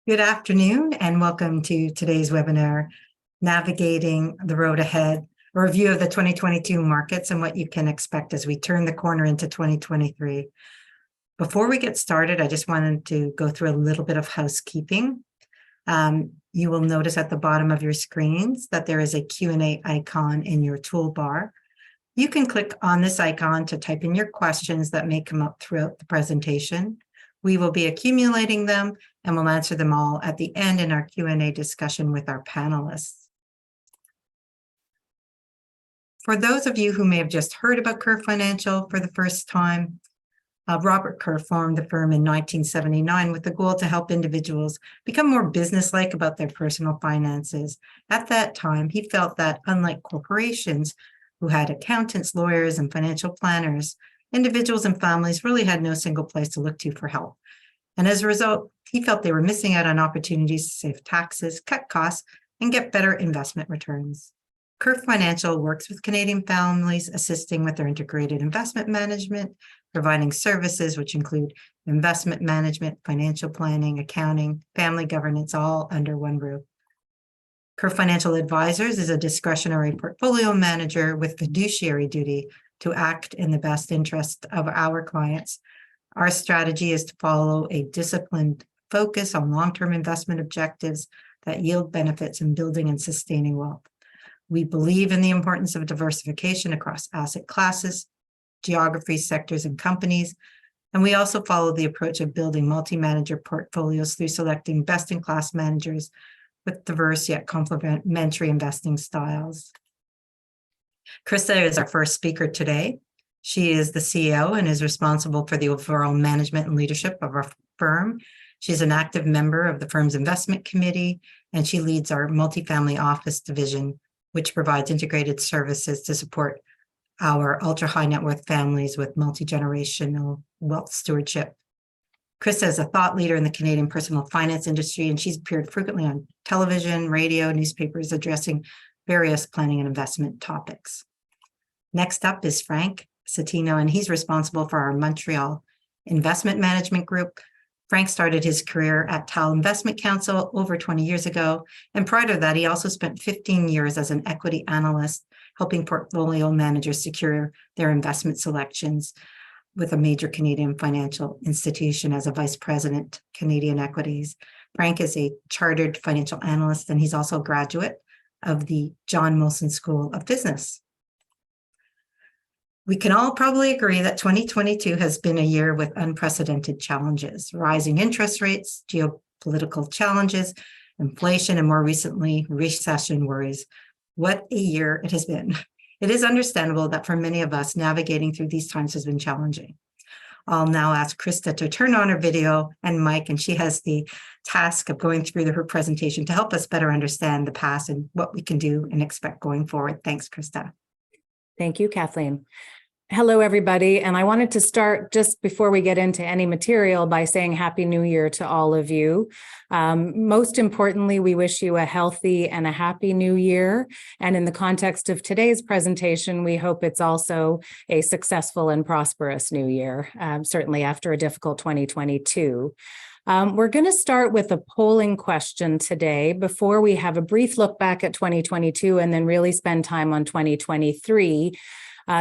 Good afternoon and welcome to today's webinar, Navigating the Road Ahead, a review of the 2022 markets and what you can expect as we turn the corner into 2023. Before we get started, I just wanted to go through a little bit of housekeeping. You will notice at the bottom of your screens that there is a Q&A icon in your toolbar. You can click on this icon to type in your questions that may come up throughout the presentation. We will be accumulating them and we'll answer them all at the end in our Q&A discussion with our panelists. For those of you who may have just heard about Kerr Financial for the first time, Robert Kerr formed the firm in 1979 with the goal to help individuals become more businesslike about their personal finances. At that time, he felt that unlike corporations who had accountants, lawyers, and financial planners, individuals and families really had no single place to look to for help. And as a result, he felt they were missing out on opportunities to save taxes, cut costs, and get better investment returns. Kerr Financial works with Canadian families, assisting with their integrated investment management, providing services which include investment management, financial planning, accounting, family governance, all under one roof. Kerr Financial Advisors is a discretionary portfolio manager with fiduciary duty to act in the best interest of our clients. Our strategy is to follow a disciplined focus on long-term investment objectives that yield benefits in building and sustaining wealth. We believe in the importance of diversification across asset classes, geographies, sectors, and companies. And we also follow the approach of building multi-manager portfolios through selecting best-in-class managers with diverse yet complementary investing styles. Krista is our first speaker today. She is the CEO and is responsible for the overall management and leadership of our firm. She's an active member of the firm's investment committee, and she leads our multifamily office division, which provides integrated services to support our ultra-high net worth families with multi-generational wealth stewardship. Krista is a thought leader in the Canadian personal finance industry, and she's appeared frequently on television, radio, newspapers, addressing various planning and investment topics. Next up is Frank Satino, and he's responsible for our Montreal investment management group. Frank started his career at Tal Investment Council over 20 years ago, and prior to that, he also spent 15 years as an equity analyst, helping portfolio managers secure their investment selections with a major Canadian financial institution as a vice president, Canadian Equities. Frank is a chartered financial analyst, and he's also a graduate of the John Molson School of Business. We can all probably agree that 2022 has been a year with unprecedented challenges, rising interest rates, geopolitical challenges, inflation, and more recently, recession worries. What a year it has been. It is understandable that for many of us, navigating through these times has been challenging. I'll now ask Krista to turn on her video and mic, and she has the task of going through her presentation to help us better understand the past and what we can do and expect going forward. Thanks, Krista. Thank you, Kathleen. Hello, everybody. And I wanted to start just before we get into any material by saying Happy New Year to all of you. Most importantly, we wish you a healthy and a happy new year. And in the context of today's presentation, we hope it's also a successful and prosperous new year, certainly after a difficult 2022. We're going to start with a polling question today before we have a brief look back at 2022 and then really spend time on 2023.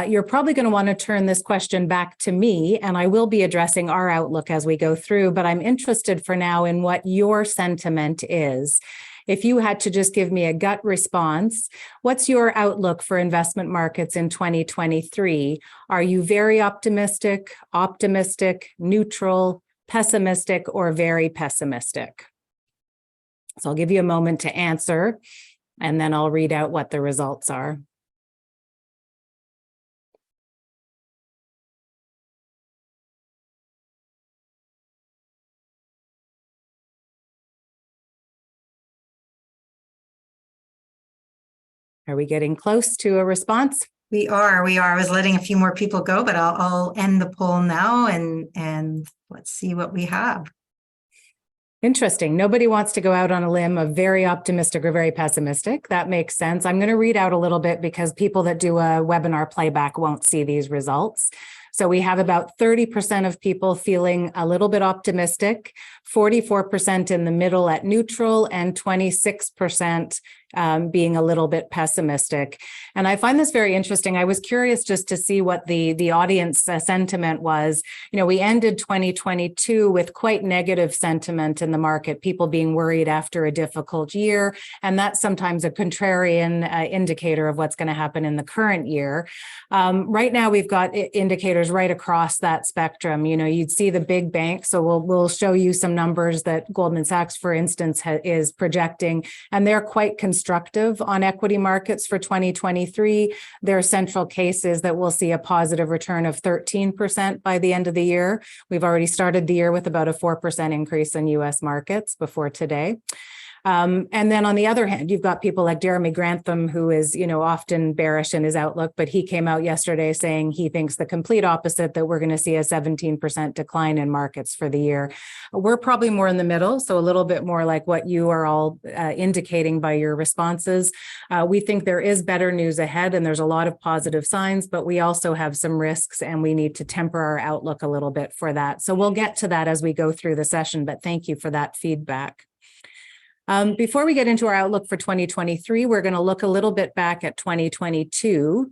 You're probably going to want to turn this question back to me, and I will be addressing our outlook as we go through, but I'm interested for now in what your sentiment is. If you had to just give me a gut response, what's your outlook for investment markets in 2023? Are you very optimistic, neutral, pessimistic, or very pessimistic? So I'll give you a moment to answer, and then I'll read out what the results are. Are we getting close to a response? We are. I was letting a few more people go, but I'll end the poll now and let's see what we have. Interesting. Nobody wants to go out on a limb of very optimistic or very pessimistic. That makes sense. I'm going to read out a little bit because people that do a webinar playback won't see these results. So we have about 30% of people feeling a little bit optimistic, 44% in the middle at neutral, and 26% being a little bit pessimistic. And I find this very interesting. I was curious just to see what the audience sentiment was. You know, we ended 2022 with quite negative sentiment in the market, people being worried after a difficult year. And that's sometimes a contrarian indicator of what's going to happen in the current year. Right now, we've got indicators right across that spectrum. You know, you'd see the big banks. So we'll show you some numbers that Goldman Sachs, for instance, is projecting, and they're quite constructive on equity markets for 2023. Their central case is that we'll see a positive return of 13% by the end of the year. We've already started the year with about a 4% increase in US markets before today. And then on the other hand, you've got people like Jeremy Grantham, who is, you know, often bearish in his outlook, but he came out yesterday saying he thinks the complete opposite, that we're going to see a 17% decline in markets for the year. We're probably more in the middle, so a little bit more like what you are all indicating by your responses. We think there is better news ahead, and there's a lot of positive signs, but we also have some risks, and we need to temper our outlook a little bit for that. So we'll get to that as we go through the session, but thank you for that feedback. Before we get into our outlook for 2023, we're going to look a little bit back at 2022.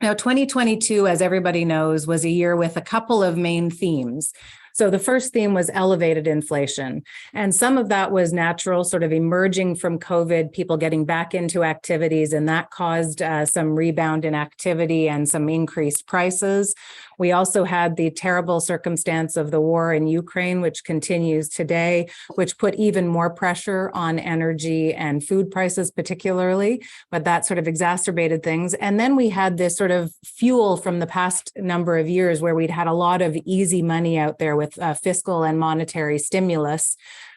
Now, 2022, as everybody knows, was a year with a couple of main themes. So the first theme was elevated inflation, and some of that was natural, sort of emerging from COVID, people getting back into activities, and that caused some rebound in activity and some increased prices. We also had the terrible circumstance of the war in Ukraine, which continues today, which put even more pressure on energy and food prices particularly, but that sort of exacerbated things. And then we had this sort of fuel from the past number of years where we'd had a lot of easy money out there with fiscal and monetary stimulus.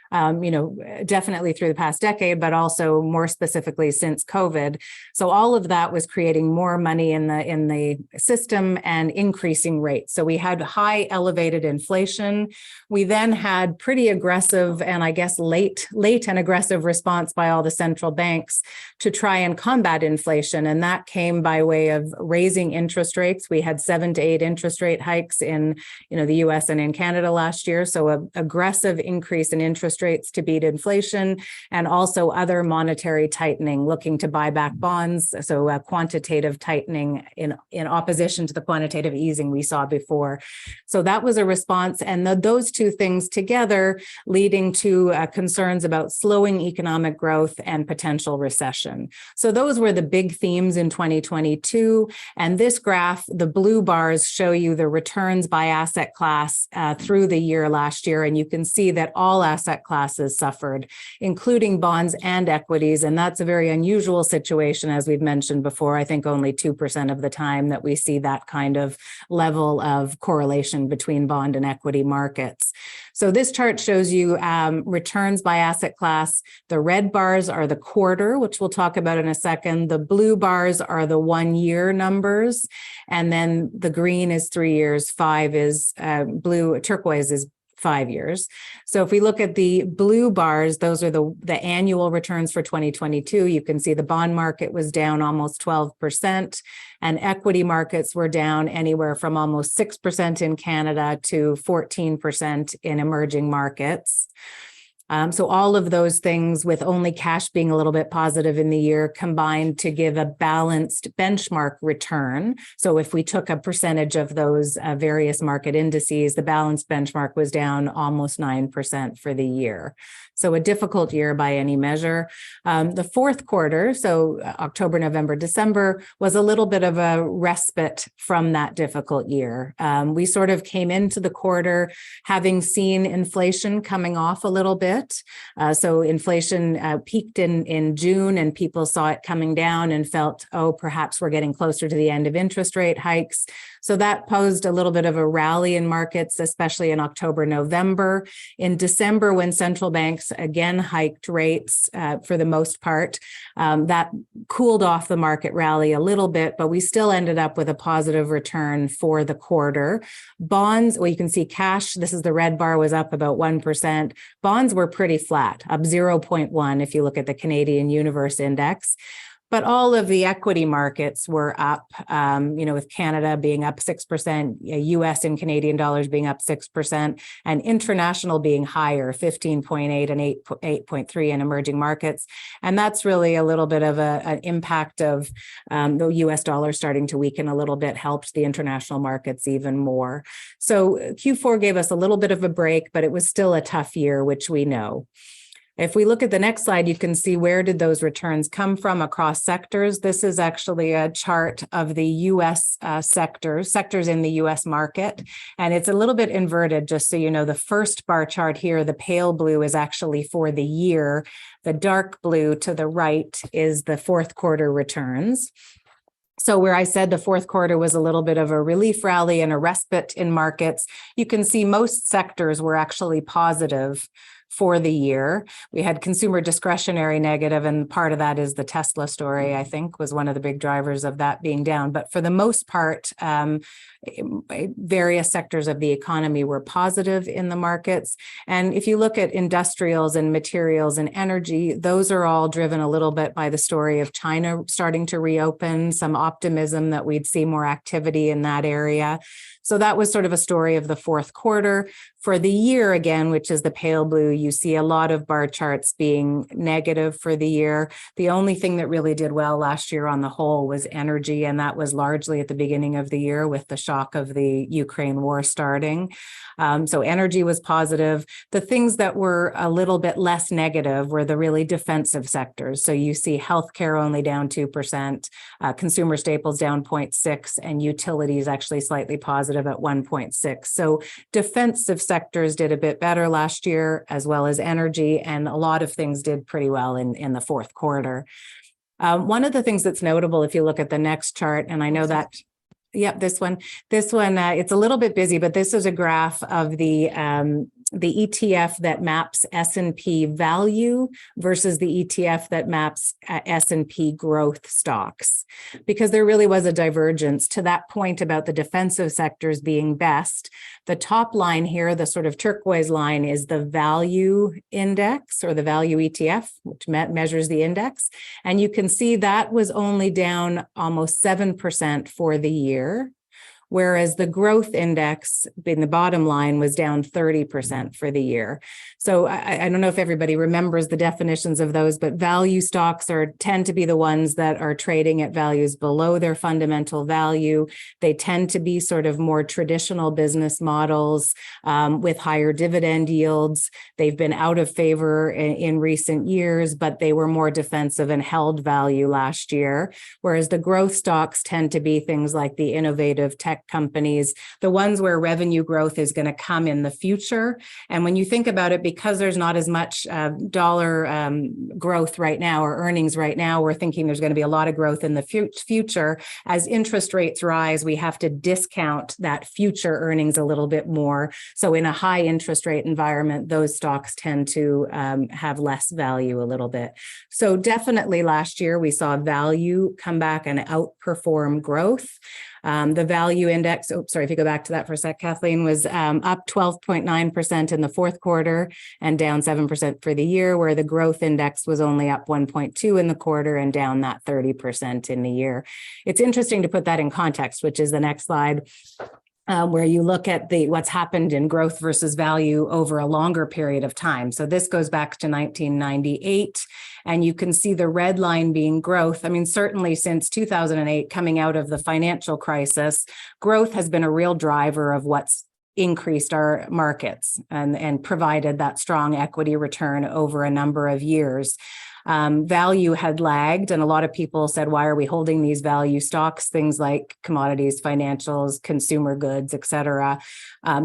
Definitely through the past decade, but also more specifically since COVID. So all of that was creating more money in the system and increasing rates. So we had high elevated inflation. We then had pretty aggressive and I guess late and aggressive response by all the central banks to try and combat inflation. And that came by way of raising interest rates. We had 7 to 8 interest rate hikes in the US and in Canada last year. So an aggressive increase in interest rates to beat inflation, and also other monetary tightening, looking to buy back bonds. So quantitative tightening in opposition to the quantitative easing we saw before. So that was a response, and those two things together leading to concerns about slowing economic growth and potential recession. So those were the big themes in 2022. And this graph, the blue bars show you the returns by asset class through the year last year. And you can see that all asset classes suffered, including bonds and equities. And that's a very unusual situation, as we've mentioned before. I think only 2% of the time that we see that kind of level of correlation between bond and equity markets. So this chart shows you returns by asset class. The red bars are the quarter, which we'll talk about in a second. The blue bars are the 1 year numbers. And then the green is 3 years, 5 is blue, turquoise is 5 years. So if we look at the blue bars, those are the annual returns for 2022. You can see the bond market was down almost 12%, and equity markets were down anywhere from almost 6% in Canada to 14% in emerging markets. So all of those things, with only cash being a little bit positive in the year, combined to give a balanced benchmark return. So if we took a percentage of those various market indices, the balanced benchmark was down almost 9% for the year. So a difficult year by any measure. The fourth quarter, so October, November, December, was a little bit of a respite from that difficult year. We sort of came into the quarter having seen inflation coming off a little bit. So inflation peaked in June, and people saw it coming down and felt, oh, perhaps we're getting closer to the end of interest rate hikes. So that posed a little bit of a rally in markets, especially in October, November. In December, when central banks again hiked rates for the most part, that cooled off the market rally a little bit, but we still ended up with a positive return for the quarter. Bonds, well, you can see cash, this is the red bar, was up about 1%. Bonds were pretty flat, up 0.1 if you look at the Canadian Universe Index. But all of the equity markets were up, with Canada being up 6%, US and Canadian dollars being up 6%, and international being higher, 15.8 and 8.3 in emerging markets. And that's really a little bit of an impact of the US dollar starting to weaken a little bit, helped the international markets even more. So Q4 gave us a little bit of a break, but it was still a tough year, which we know. If we look at the next slide, you can see where did those returns come from across sectors. This is actually a chart of the US sectors in the US market. And it's a little bit inverted, just so you know. The first bar chart here, the pale blue, is actually for the year. The dark blue to the right is the fourth quarter returns. So where I said the fourth quarter was a little bit of a relief rally and a respite in markets, you can see most sectors were actually positive for the year. We had consumer discretionary negative, and part of that is the Tesla story, I think, was one of the big drivers of that being down. But for the most part, various sectors of the economy were positive in the markets. And if you look at industrials and materials and energy, those are all driven a little bit by the story of China starting to reopen, some optimism that we'd see more activity in that area. So that was sort of a story of the fourth quarter. For the year, again, which is the pale blue, you see a lot of bar charts being negative for the year. The only thing that really did well last year on the whole was energy, and that was largely at the beginning of the year with the shock of the Ukraine war starting. So energy was positive. The things that were a little bit less negative were the really defensive sectors. So you see healthcare only down 2%, consumer staples down 0.6%, and utilities actually slightly positive at 1.6%. So defensive sectors did a bit better last year, as well as energy, and a lot of things did pretty well in the fourth quarter. One of the things that's notable, if you look at the next chart, and I know that, yep, this one, it's a little bit busy, but this is a graph of the ETF that maps S&P value versus the ETF that maps S&P growth stocks, because there really was a divergence to that point about the defensive sectors being best. The top line here, the sort of turquoise line, is the value index, or the value ETF, which measures the index. And you can see that was only down almost 7% for the year, whereas the growth index in the bottom line was down 30% for the year. So I don't know if everybody remembers the definitions of those, but value stocks tend to be the ones that are trading at values below their fundamental value. They tend to be sort of more traditional business models with higher dividend yields. They've been out of favor in recent years, but they were more defensive and held value last year. Whereas the growth stocks tend to be things like the innovative tech companies, the ones where revenue growth is going to come in the future. And when you think about it, because there's not as much dollar growth right now, or earnings right now, we're thinking there's going to be a lot of growth in the future. As interest rates rise, we have to discount that future earnings a little bit more. So in a high interest rate environment, those stocks tend to have less value a little bit. So definitely last year, we saw value come back and outperform growth. The value index, if you go back to that for a sec, Kathleen, was up 12.9% in the fourth quarter and down 7% for the year, where the growth index was only up 1.2% in the quarter and down that 30% in the year. It's interesting to put that in context, which is the next slide. Where you look at what's happened in growth versus value over a longer period of time. So this goes back to 1998, and you can see the red line being growth. I mean, certainly since 2008, coming out of the financial crisis, growth has been a real driver of what's increased our markets and provided that strong equity return over a number of years. Value had lagged, and a lot of people said, why are we holding these value stocks, things like commodities, financials, consumer goods, et cetera,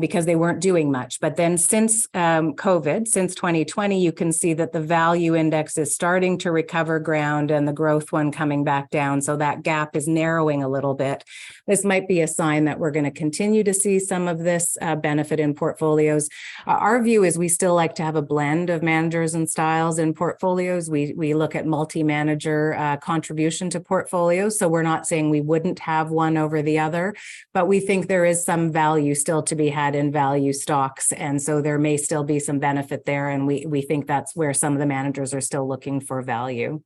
because they weren't doing much. But then since COVID, since 2020, you can see that the value index is starting to recover ground and the growth one coming back down. So that gap is narrowing a little bit. This might be a sign that we're going to continue to see some of this benefit in portfolios. Our view is we still like to have a blend of managers and styles in portfolios. We look at multi-manager contribution to portfolios. So we're not saying we wouldn't have one over the other, but we think there is some value still to be had in value stocks. And so there may still be some benefit there. And we think that's where some of the managers are still looking for value.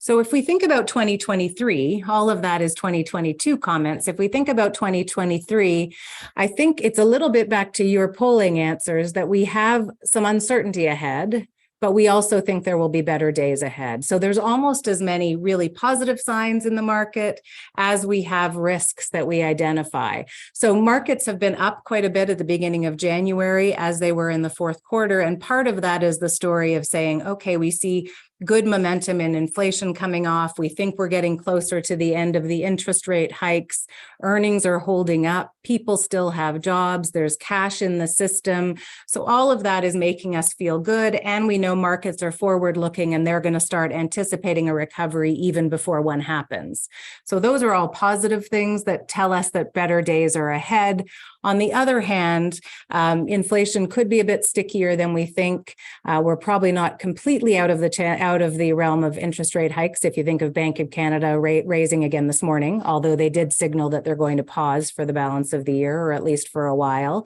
So if we think about 2023, all of that is 2022 comments. If we think about 2023, I think it's a little bit back to your polling answers that we have some uncertainty ahead, but we also think there will be better days ahead. So there's almost as many really positive signs in the market as we have risks that we identify. So markets have been up quite a bit at the beginning of January as they were in the fourth quarter. And part of that is the story of saying, okay, we see good momentum in inflation coming off. We think we're getting closer to the end of the interest rate hikes. Earnings are holding up. People still have jobs. There's cash in the system. So all of that is making us feel good. And we know markets are forward looking and they're going to start anticipating a recovery even before one happens. So those are all positive things that tell us that better days are ahead. On the other hand, inflation could be a bit stickier than we think. We're probably not completely out of the realm of interest rate hikes. If you think of Bank of Canada raising again this morning, although they did signal that they're going to pause for the balance of the year, or at least for a while.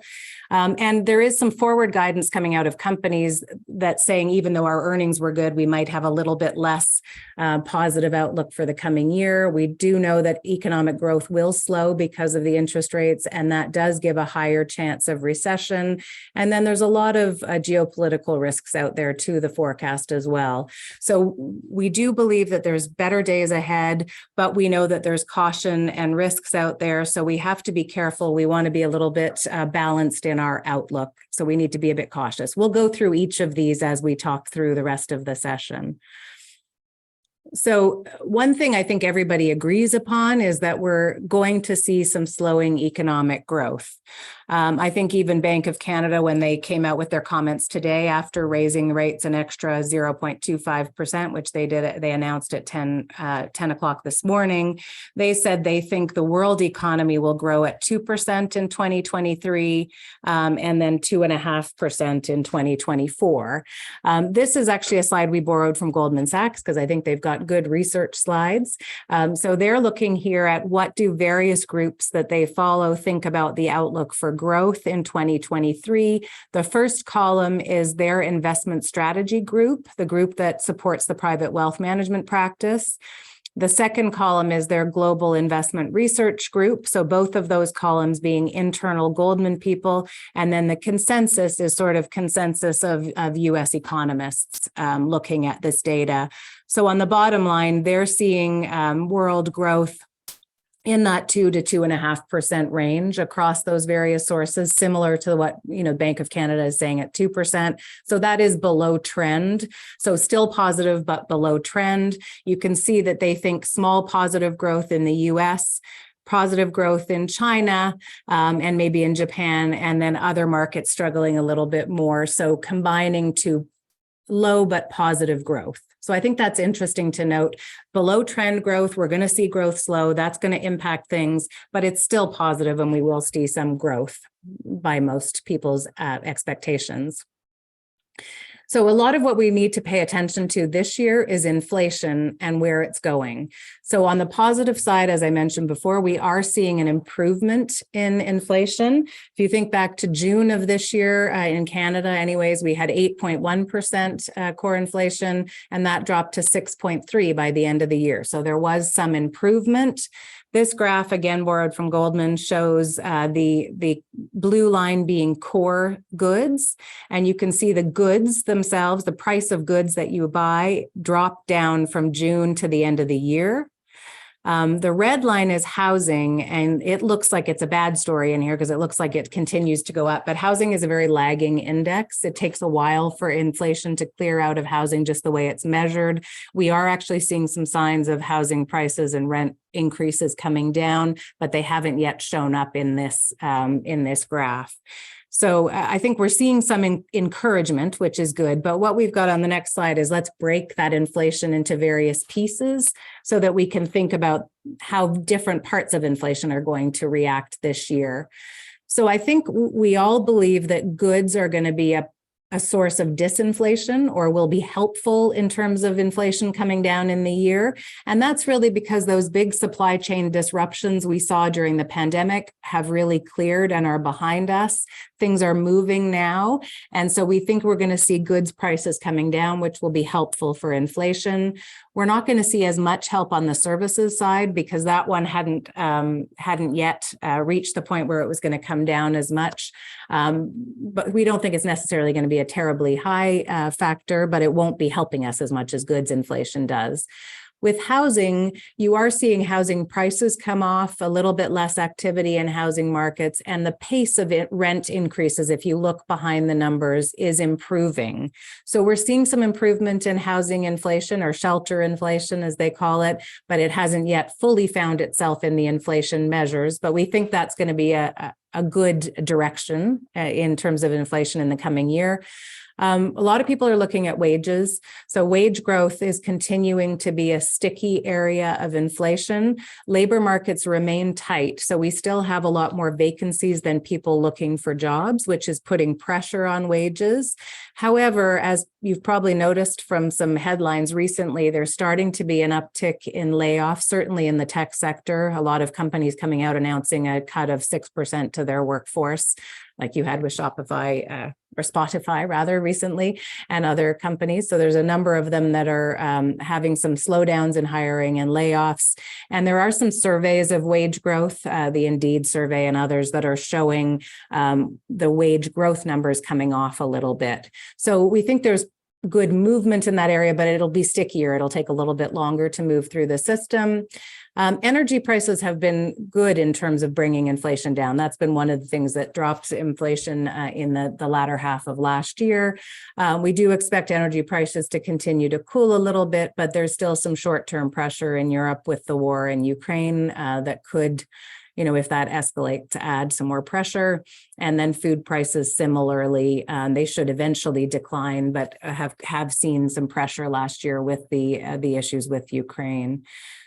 And there is some forward guidance coming out of companies that saying, even though our earnings were good, we might have a little bit less positive outlook for the coming year. We do know that economic growth will slow because of the interest rates, and that does give a higher chance of recession. And then there's a lot of geopolitical risks out there to the forecast as well. So we do believe that there's better days ahead, but we know that there's caution and risks out there. So we have to be careful. We want to be a little bit balanced in our outlook. So we need to be a bit cautious. We'll go through each of these as we talk through the rest of the session. So one thing I think everybody agrees upon is that we're going to see some slowing economic growth. I think even Bank of Canada, when they came out with their comments today after raising rates an extra 0.25%, which they announced at 10 o'clock this morning, they said they think the world economy will grow at 2% in 2023 and then 2.5% in 2024. This is actually a slide we borrowed from Goldman Sachs because I think they've got good research slides. So they're looking here at what do various groups that they follow think about the outlook for growth in 2023. The first column is their investment strategy group, the group that supports the private wealth management practice. The second column is their global investment research group. So both of those columns being internal Goldman people. And then the consensus is sort of consensus of US economists looking at this data. So on the bottom line, they're seeing world growth in that 2 to 2.5% range across those various sources, similar to what Bank of Canada is saying at 2%. So that is below trend. So still positive, but below trend. You can see that they think small positive growth in the US, positive growth in China, and maybe in Japan, and then other markets struggling a little bit more. So combining to low but positive growth. So I think that's interesting to note. Below trend growth, we're going to see growth slow. That's going to impact things, but it's still positive and we will see some growth by most people's expectations. So a lot of what we need to pay attention to this year is inflation and where it's going. So on the positive side, as I mentioned before, we are seeing an improvement in inflation. If you think back to June of this year in Canada, anyways, we had 8.1% core inflation, and that dropped to 6.3% by the end of the year. So there was some improvement. This graph, again, borrowed from Goldman, shows the blue line being core goods. And you can see the goods themselves, the price of goods that you buy, drop down from June to the end of the year. The red line is housing, and it looks like it's a bad story in here because it looks like it continues to go up. But housing is a very lagging index. It takes a while for inflation to clear out of housing just the way it's measured. We are actually seeing some signs of housing prices and rent increases coming down, but they haven't yet shown up in this graph. So I think we're seeing some encouragement, which is good. But what we've got on the next slide is let's break that inflation into various pieces so that we can think about how different parts of inflation are going to react this year. So I think we all believe that goods are going to be a a source of disinflation or will be helpful in terms of inflation coming down in the year. And that's really because those big supply chain disruptions we saw during the pandemic have really cleared and are behind us. Things are moving now. And so we think we're going to see goods prices coming down, which will be helpful for inflation. We're not going to see as much help on the services side because that one hadn't yet reached the point where it was going to come down as much. But we don't think it's necessarily going to be a terribly high factor, but it won't be helping us as much as goods inflation does. With housing, you are seeing housing prices come off, a little bit less activity in housing markets, and the pace of rent increases, if you look behind the numbers, is improving. So we're seeing some improvement in housing inflation, or shelter inflation, as they call it, but it hasn't yet fully found itself in the inflation measures. But we think that's going to be a good direction in terms of inflation in the coming year. A lot of people are looking at wages. So wage growth is continuing to be a sticky area of inflation. Labor markets remain tight. So we still have a lot more vacancies than people looking for jobs, which is putting pressure on wages. However, as you've probably noticed from some headlines recently, there's starting to be an uptick in layoffs, certainly in the tech sector. A lot of companies coming out announcing a cut of 6% to their workforce, like you had with Shopify, or Spotify rather recently, and other companies. So there's a number of them that are having some slowdowns in hiring and layoffs. And there are some surveys of wage growth, the Indeed survey and others, that are showing the wage growth numbers coming off a little bit. So we think there's good movement in that area, but it'll be stickier. It'll take a little bit longer to move through the system. Energy prices have been good in terms of bringing inflation down. That's been one of the things that dropped inflation in the latter half of last year. We do expect energy prices to continue to cool a little bit, but there's still some short-term pressure in Europe with the war in Ukraine that could, if that escalates, to add some more pressure. And then food prices similarly, they should eventually decline, but have seen some pressure last year with the issues with Ukraine.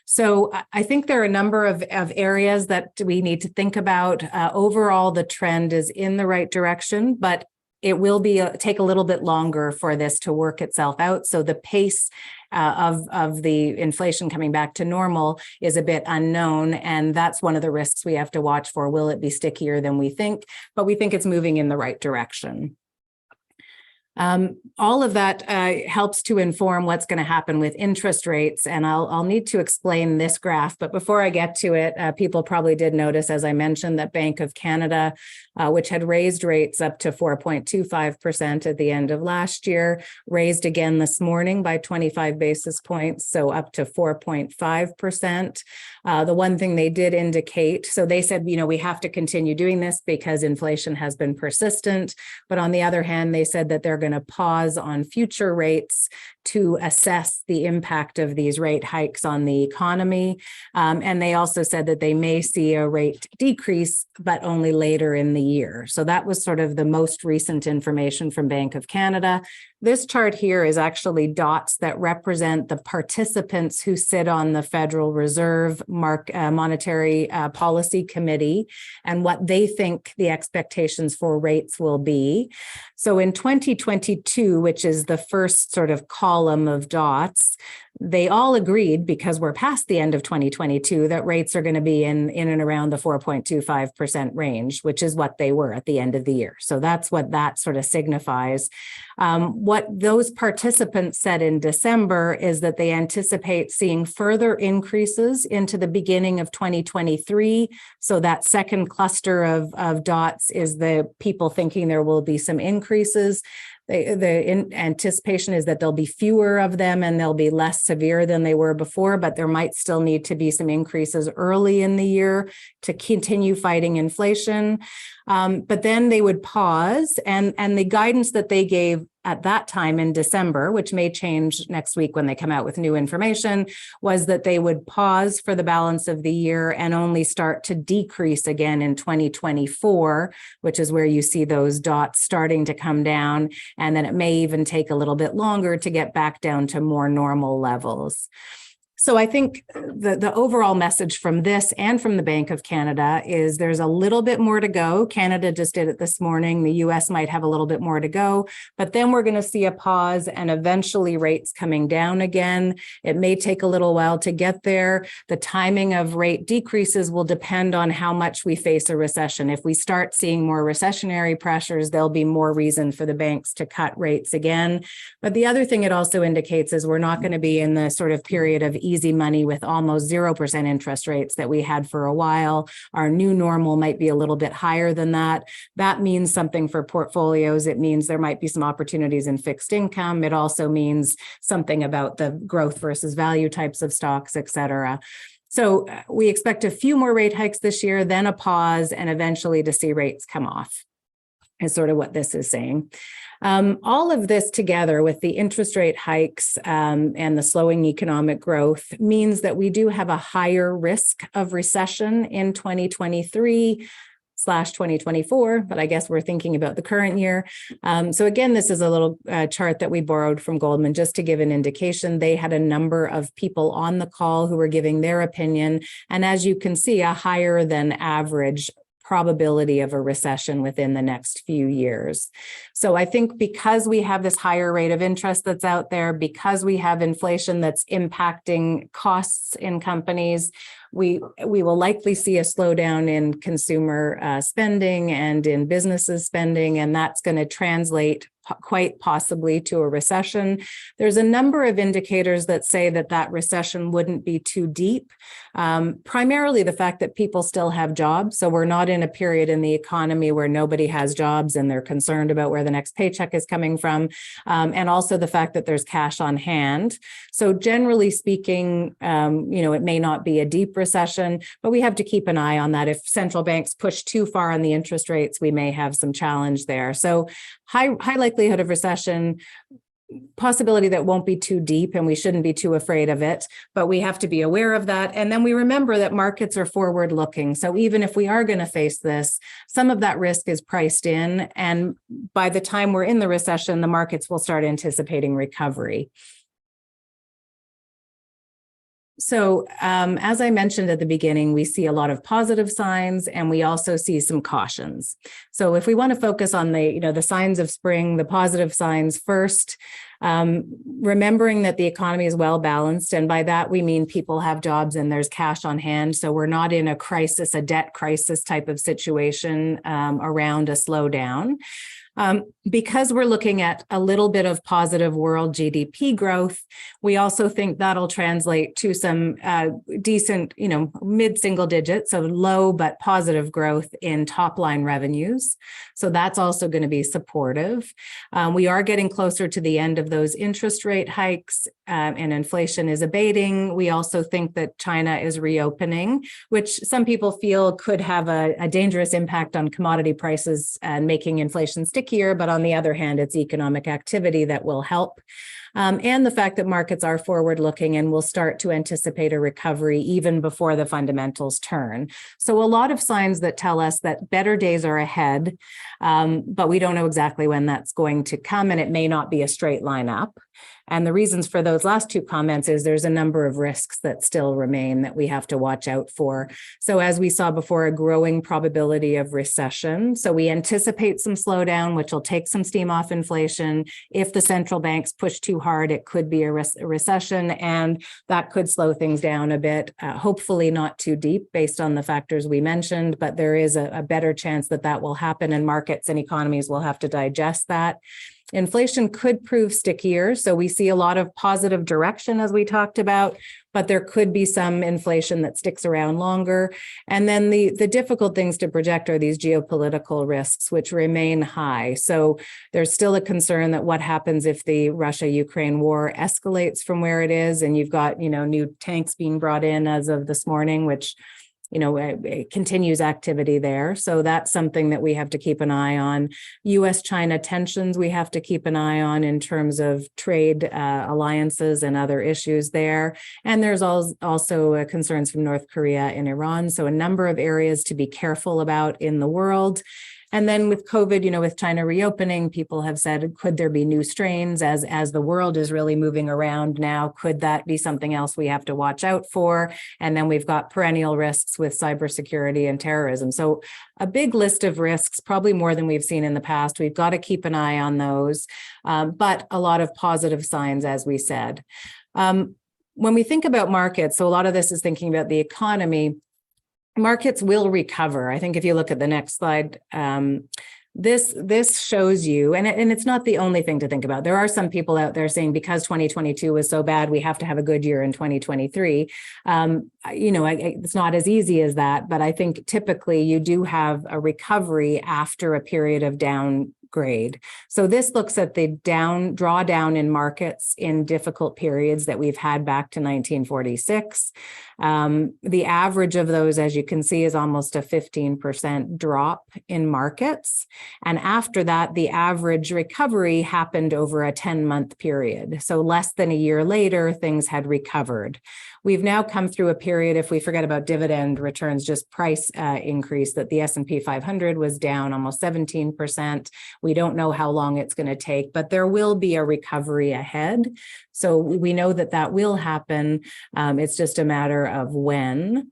So I think there are a number of areas that we need to think about. Overall, the trend is in the right direction, but it will take a little bit longer for this to work itself out. So the pace of the inflation coming back to normal is a bit unknown. And that's one of the risks we have to watch for. Will it be stickier than we think? But we think it's moving in the right direction. All of that helps to inform what's going to happen with interest rates. And I'll need to explain this graph. But before I get to it, people probably did notice, as I mentioned, that Bank of Canada, which had raised rates up to 4.25% at the end of last year, raised again this morning by 25 basis points, so up to 4.5%. The one thing they did indicate, so they said, we have to continue doing this because inflation has been persistent. But on the other hand, they said that they're going to pause on future rates to assess the impact of these rate hikes on the economy. And they also said that they may see a rate decrease, but only later in the year. So that was sort of the most recent information from Bank of Canada. This chart here is actually dots that represent the participants who sit on the Federal Reserve Monetary Policy Committee and what they think the expectations for rates will be. So in 2022, which is the first sort of column of dots, they all agreed, because we're past the end of 2022, that rates are going to be in and around the 4.25% range, which is what they were at the end of the year. So that's what that sort of signifies. What those participants said in December is that they anticipate seeing further increases into the beginning of 2023. So that second cluster of dots is the people thinking there will be some increases. The anticipation is that there'll be fewer of them and they'll be less severe than they were before, but there might still need to be some increases early in the year to continue fighting inflation. But then they would pause, and the guidance that they gave at that time in December, which may change next week when they come out with new information, was that they would pause for the balance of the year and only start to decrease again in 2024, which is where you see those dots starting to come down. And then it may even take a little bit longer to get back down to more normal levels. So I think the overall message from this and from the Bank of Canada is there's a little bit more to go. Canada just did it this morning. The US might have a little bit more to go, but then we're going to see a pause and eventually rates coming down again. It may take a little while to get there. The timing of rate decreases will depend on how much we face a recession. If we start seeing more recessionary pressures, there'll be more reason for the banks to cut rates again. But the other thing it also indicates is we're not going to be in the sort of period of easy money with almost 0% interest rates that we had for a while. Our new normal might be a little bit higher than that. That means something for portfolios. It means there might be some opportunities in fixed income. It also means something about the growth versus value types of stocks, et cetera. So we expect a few more rate hikes this year, then a pause, and eventually to see rates come off, is sort of what this is saying. All of this together with the interest rate hikes and the slowing economic growth means that we do have a higher risk of recession in 2023/2024, but I guess we're thinking about the current year. So again, this is a little chart that we borrowed from Goldman just to give an indication. They had a number of people on the call who were giving their opinion. And as you can see, a higher than average probability of a recession within the next few years. So I think because we have this higher rate of interest that's out there, because we have inflation that's impacting costs in companies, we will likely see a slowdown in consumer spending and in businesses spending, and that's going to translate quite possibly to a recession. There's a number of indicators that say that that recession wouldn't be too deep. Primarily the fact that people still have jobs. So we're not in a period in the economy where nobody has jobs and they're concerned about where the next paycheck is coming from. And also the fact that there's cash on hand. So generally speaking, it may not be a deep recession, but we have to keep an eye on that. If central banks push too far on the interest rates, we may have some challenge there. So high likelihood of recession, possibility that won't be too deep, and we shouldn't be too afraid of it, but we have to be aware of that. And then we remember that markets are forward looking. So even if we are going to face this, some of that risk is priced in. And by the time we're in the recession, the markets will start anticipating recovery. So as I mentioned at the beginning, we see a lot of positive signs and we also see some cautions. So if we want to focus on the signs of spring, the positive signs first, remembering that the economy is well balanced. And by that, we mean people have jobs and there's cash on hand. So we're not in a crisis, a debt crisis type of situation around a slowdown. Because we're looking at a little bit of positive world GDP growth, we also think that'll translate to some decent, mid-single digits, so low but positive growth in top line revenues. So that's also going to be supportive. We are getting closer to the end of those interest rate hikes and inflation is abating. We also think that China is reopening, which some people feel could have a dangerous impact on commodity prices and making inflation stickier. But on the other hand, it's economic activity that will help. And the fact that markets are forward looking and will start to anticipate a recovery even before the fundamentals turn. So a lot of signs that tell us that better days are ahead, but we don't know exactly when that's going to come, and it may not be a straight line up. And the reasons for those last two comments is there's a number of risks that still remain that we have to watch out for. So as we saw before, a growing probability of recession. So we anticipate some slowdown, which will take some steam off inflation. If the central banks push too hard, it could be a recession, and that could slow things down a bit. Hopefully not too deep based on the factors we mentioned, but there is a better chance that that will happen, and markets and economies will have to digest that. Inflation could prove stickier. So we see a lot of positive direction, as we talked about, but there could be some inflation that sticks around longer. And then the difficult things to project are these geopolitical risks, which remain high. So there's still a concern that what happens if the Russia-Ukraine war escalates from where it is, and you've got, new tanks being brought in as of this morning, which it continues activity there. So that's something that we have to keep an eye on. US-China tensions we have to keep an eye on in terms of trade alliances and other issues there. And there's also concerns from North Korea and Iran. So a number of areas to be careful about in the world. And then with COVID, with China reopening, people have said, could there be new strains as the world is really moving around now? Could that be something else we have to watch out for? And then we've got perennial risks with cybersecurity and terrorism. So a big list of risks, probably more than we've seen in the past. We've got to keep an eye on those, but a lot of positive signs, as we said. When we think about markets, so a lot of this is thinking about the economy. Markets will recover. I think if you look at the next slide, this shows you, and it's not the only thing to think about. There are some people out there saying because 2022 was so bad, we have to have a good year in 2023. It's not as easy as that, but I think typically you do have a recovery after a period of downgrade. So this looks at the drawdown in markets in difficult periods that we've had back to 1946. The average of those, as you can see, is almost a 15% drop in markets. And after that, the average recovery happened over a 10-month period. So less than a year later, things had recovered. We've now come through a period, if we forget about dividend returns, just price increase, that the S&P 500 was down almost 17%. We don't know how long it's going to take, but there will be a recovery ahead. So we know that will happen. It's just a matter of when.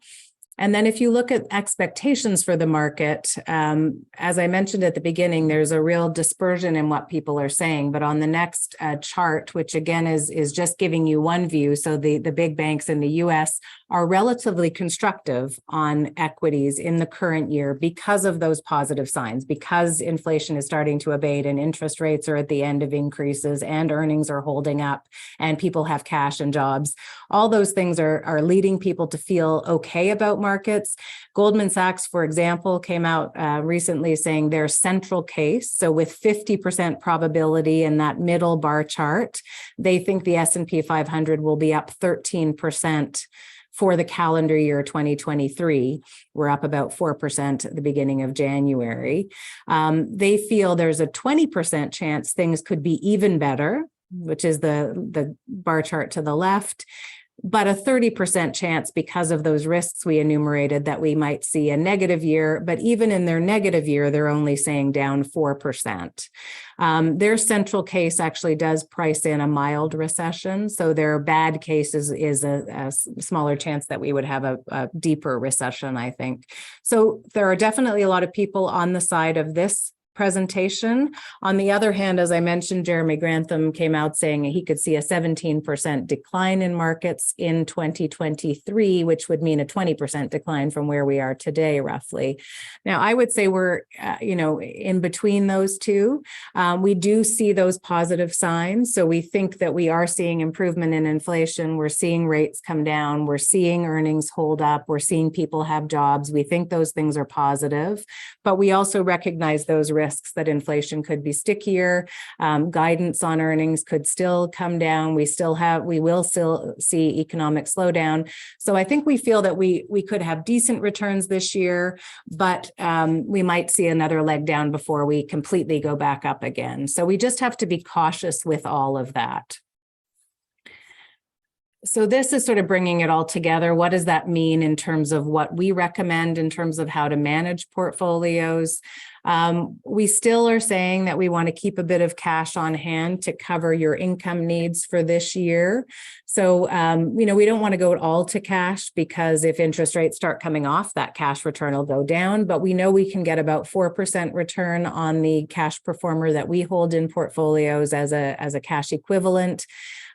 And then if you look at expectations for the market, as I mentioned at the beginning, there's a real dispersion in what people are saying. But on the next chart, which again is just giving you one view, so the big banks in the US are relatively constructive on equities in the current year because of those positive signs, because inflation is starting to abate and interest rates are at the end of increases and earnings are holding up and people have cash and jobs. All those things are leading people to feel okay about markets. Goldman Sachs, for example, came out recently saying their central case, so with 50% probability in that middle bar chart, they think the S&P 500 will be up 13% for the calendar year 2023. We're up about 4% at the beginning of January. They feel there's a 20% chance things could be even better, which is the bar chart to the left, but a 30% chance because of those risks we enumerated that we might see a negative year. But even in their negative year, they're only saying down 4%. Their central case actually does price in a mild recession. So their bad case is a smaller chance that we would have a deeper recession, I think. So there are definitely a lot of people on the side of this presentation. On the other hand, as I mentioned, Jeremy Grantham came out saying he could see a 17% decline in markets in 2023, which would mean a 20% decline from where we are today, roughly. Now, I would say we're, in between those two. We do see those positive signs. So we think that we are seeing improvement in inflation. We're seeing rates come down. We're seeing earnings hold up. We're seeing people have jobs. We think those things are positive, but we also recognize those risks that inflation could be stickier, guidance on earnings could still come down. We will still see economic slowdown. So I think we feel that we could have decent returns this year, but we might see another leg down before we completely go back up again. So we just have to be cautious with all of that. So this is sort of bringing it all together. What does that mean in terms of what we recommend in terms of how to manage portfolios? We still are saying that we want to keep a bit of cash on hand to cover your income needs for this year. So, we don't want to go all to cash because if interest rates start coming off, that cash return will go down. But we know we can get about 4% return on the cash performer that we hold in portfolios as a cash equivalent.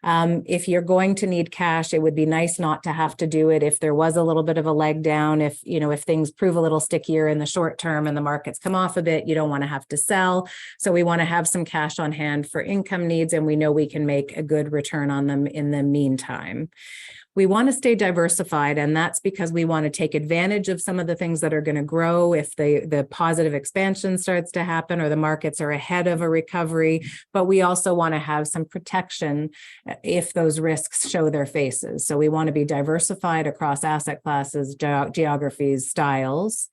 If you're going to need cash, it would be nice not to have to do it if there was a little bit of a leg down, if things prove a little stickier in the short term and the markets come off a bit, you don't want to have to sell. So we want to have some cash on hand for income needs, and we know we can make a good return on them in the meantime. We want to stay diversified, and that's because we want to take advantage of some of the things that are going to grow if the positive expansion starts to happen or the markets are ahead of a recovery. But we also want to have some protection if those risks show their faces. So we want to be diversified across asset classes, geographies, styles.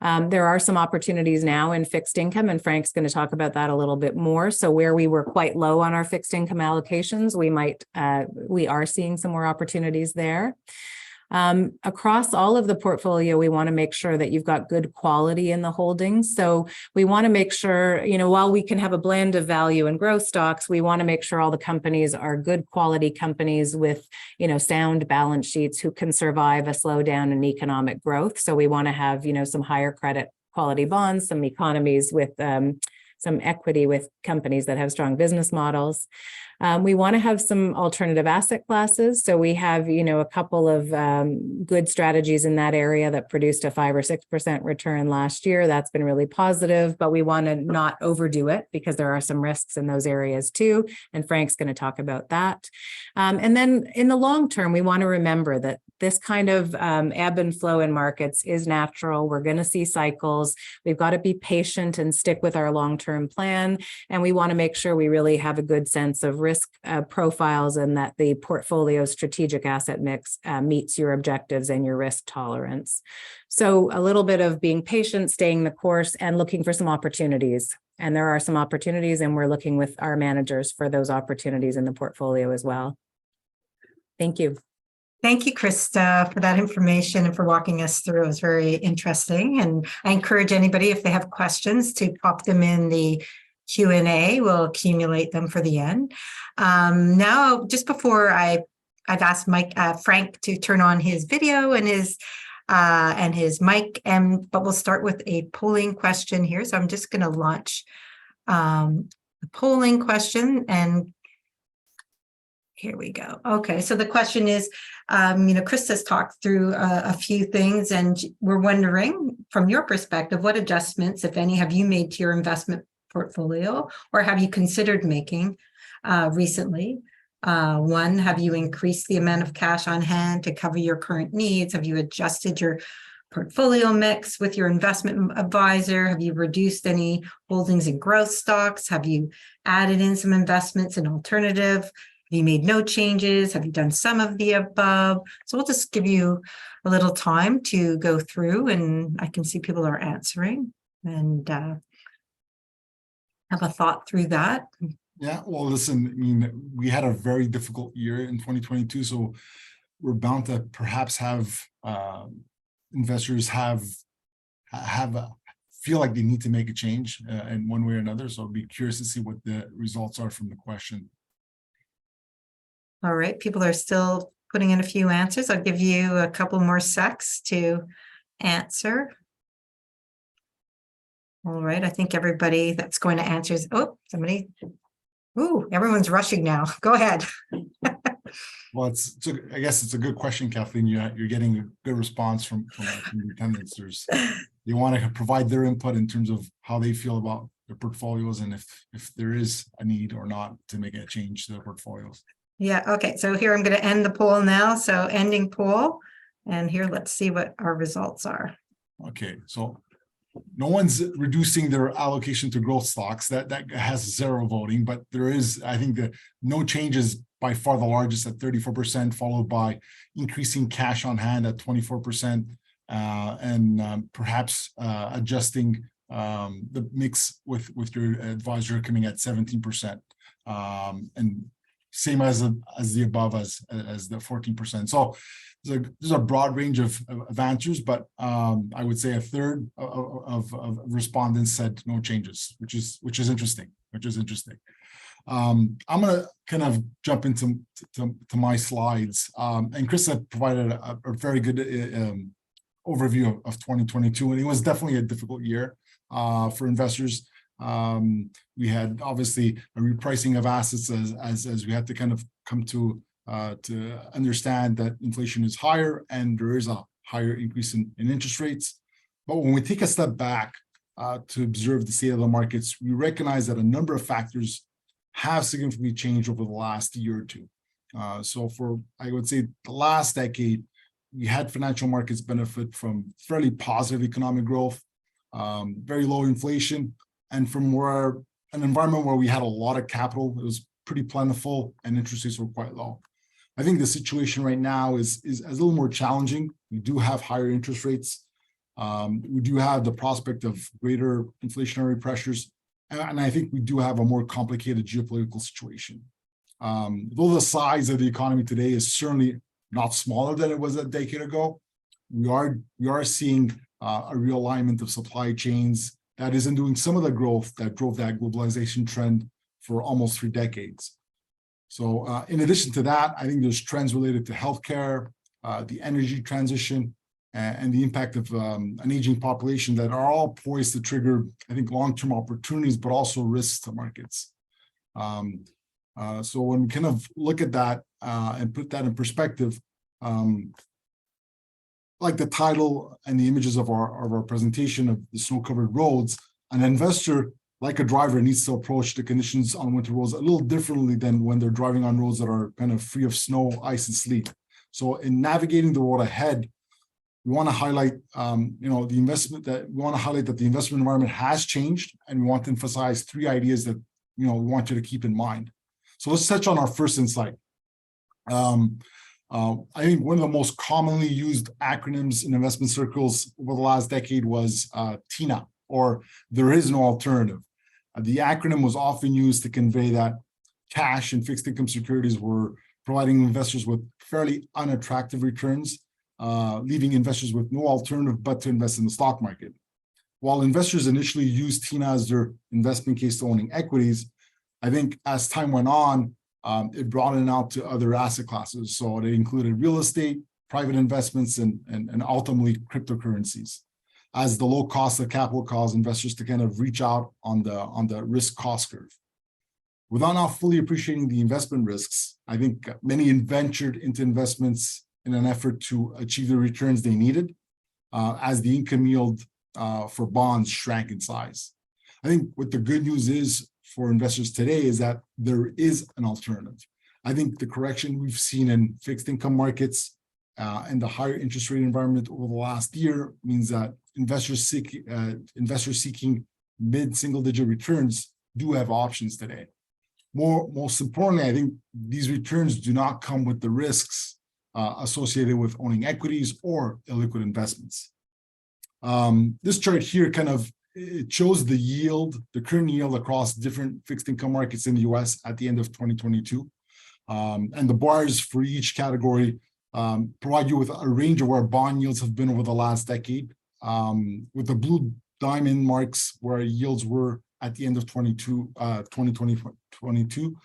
There are some opportunities now in fixed income, and Frank's going to talk about that a little bit more. So where we were quite low on our fixed income allocations, we are seeing some more opportunities there. Across all of the portfolio, we want to make sure that you've got good quality in the holdings. So we want to make sure, while we can have a blend of value and growth stocks, we want to make sure all the companies are good quality companies with, sound balance sheets who can survive a slowdown in economic growth. So we want to have, some higher credit quality bonds, some economies with some equity with companies that have strong business models. We want to have some alternative asset classes. So we have, a couple of good strategies in that area that produced a 5 or 6% return last year. That's been really positive, but we want to not overdo it because there are some risks in those areas too. And Frank's going to talk about that. And then in the long term, we want to remember that this kind of ebb and flow in markets is natural. We're going to see cycles. We've got to be patient and stick with our long-term plan. And we want to make sure we really have a good sense of risk profiles and that the portfolio strategic asset mix meets your objectives and your risk tolerance. So a little bit of being patient, staying the course, and looking for some opportunities. And there are some opportunities, and we're looking with our managers for those opportunities in the portfolio as well. Thank you. Thank you, Krista, for that information and for walking us through. It was very interesting. And I encourage anybody, if they have questions, to pop them in the Q&A. We'll accumulate them for the end. Now, just before I've asked Frank to turn on his video and his mic, but we'll start with a polling question here. So I'm just going to launch the polling question, and here we go. Okay, so the question is, Krista's talked through a few things, and we're wondering, from your perspective, what adjustments, if any, have you made to your investment portfolio, or have you considered making recently? One, have you increased the amount of cash on hand to cover your current needs? Have you adjusted your portfolio mix with your investment advisor? Have you reduced any holdings in growth stocks? Have you added in some investments in alternative? Have you made no changes? Have you done some of the above? So we'll just give you a little time to go through, and I can see people are answering and have a thought through that. Yeah, well, listen, we had a very difficult year in 2022, so we're bound to perhaps have investors feel like they need to make a change in one way or another. So I'll be curious to see what the results are from the question. All right, people are still putting in a few answers. I'll give you a couple more secs to answer. All right, I think everybody that's going to answer is, everyone's rushing now. Go ahead. Well, I guess it's a good question, Kathleen. You're getting a good response from the attendants. You want to provide their input in terms of how they feel about their portfolios and if there is a need or not to make a change to their portfolios. Yeah, okay, so here I'm going to end the poll now. So ending poll, and here let's see what our results are. Okay, so no one's reducing their allocation to growth stocks. That has 0 voting, but there is, I think, the no changes by far the largest at 34%, followed by increasing cash on hand at 24%, and perhaps adjusting the mix with your advisor coming at 17%, and same as the above as the 14%. So there's a broad range of answers, but I would say a third of respondents said no changes, which is interesting. I'm gonna kind of jump into my slides, and Krista provided a very good overview of 2022, and it was definitely a difficult year for investors. We had obviously a repricing of assets as we had to kind of come to understand that inflation is higher and there is a higher increase in interest rates. But when we take a step back to observe the state of the markets, we recognize that a number of factors have significantly changed over the last year or two. So for, I would say, the last decade, we had financial markets benefit from fairly positive economic growth, very low inflation, and from an environment where we had a lot of capital. It was pretty plentiful and interest rates were quite low. I think the situation right now is a little more challenging. We do have higher interest rates. We do have the prospect of greater inflationary pressures. And I think we do have a more complicated geopolitical situation. Though the size of the economy today is certainly not smaller than it was a decade ago. We are seeing a realignment of supply chains that isn't doing some of the growth that drove that globalization trend for almost 3 decades. So in addition to that, I think there's trends related to healthcare, the energy transition, and the impact of an aging population that are all poised to trigger, I think, long-term opportunities, but also risks to markets. So when we kind of look at that and put that in perspective, like the title and the images of our presentation of the snow-covered roads, an investor, like a driver, needs to approach the conditions on winter roads a little differently than when they're driving on roads that are kind of free of snow, ice, and sleet. So in navigating the road ahead, we want to highlight, the investment that we want to highlight that the investment environment has changed, and we want to emphasize 3 ideas that we want you to keep in mind. So let's touch on our first insight. I think one of the most commonly used acronyms in investment circles over the last decade was TINA, or there is no alternative. The acronym was often used to convey that cash and fixed income securities were providing investors with fairly unattractive returns, leaving investors with no alternative but to invest in the stock market. While investors initially used TINA as their investment case to owning equities, I think as time went on, it broadened out to other asset classes. So it included real estate, private investments, and ultimately cryptocurrencies, as the low cost of capital caused investors to kind of reach out on the risk cost curve. Without not fully appreciating the investment risks, I think many ventured into investments in an effort to achieve the returns they needed, as the income yield for bonds shrank in size. I think what the good news is for investors today is that there is an alternative. I think the correction we've seen in fixed income markets and the higher interest rate environment over the last year means that investors seeking mid-single-digit returns do have options today. Most importantly, I think these returns do not come with the risks associated with owning equities or illiquid investments. This chart here it shows the yield, the current yield across different fixed income markets in the US at the end of 2022. And the bars for each category provide you with a range of where bond yields have been over the last decade, with the blue diamond marks where yields were at the end of 2022.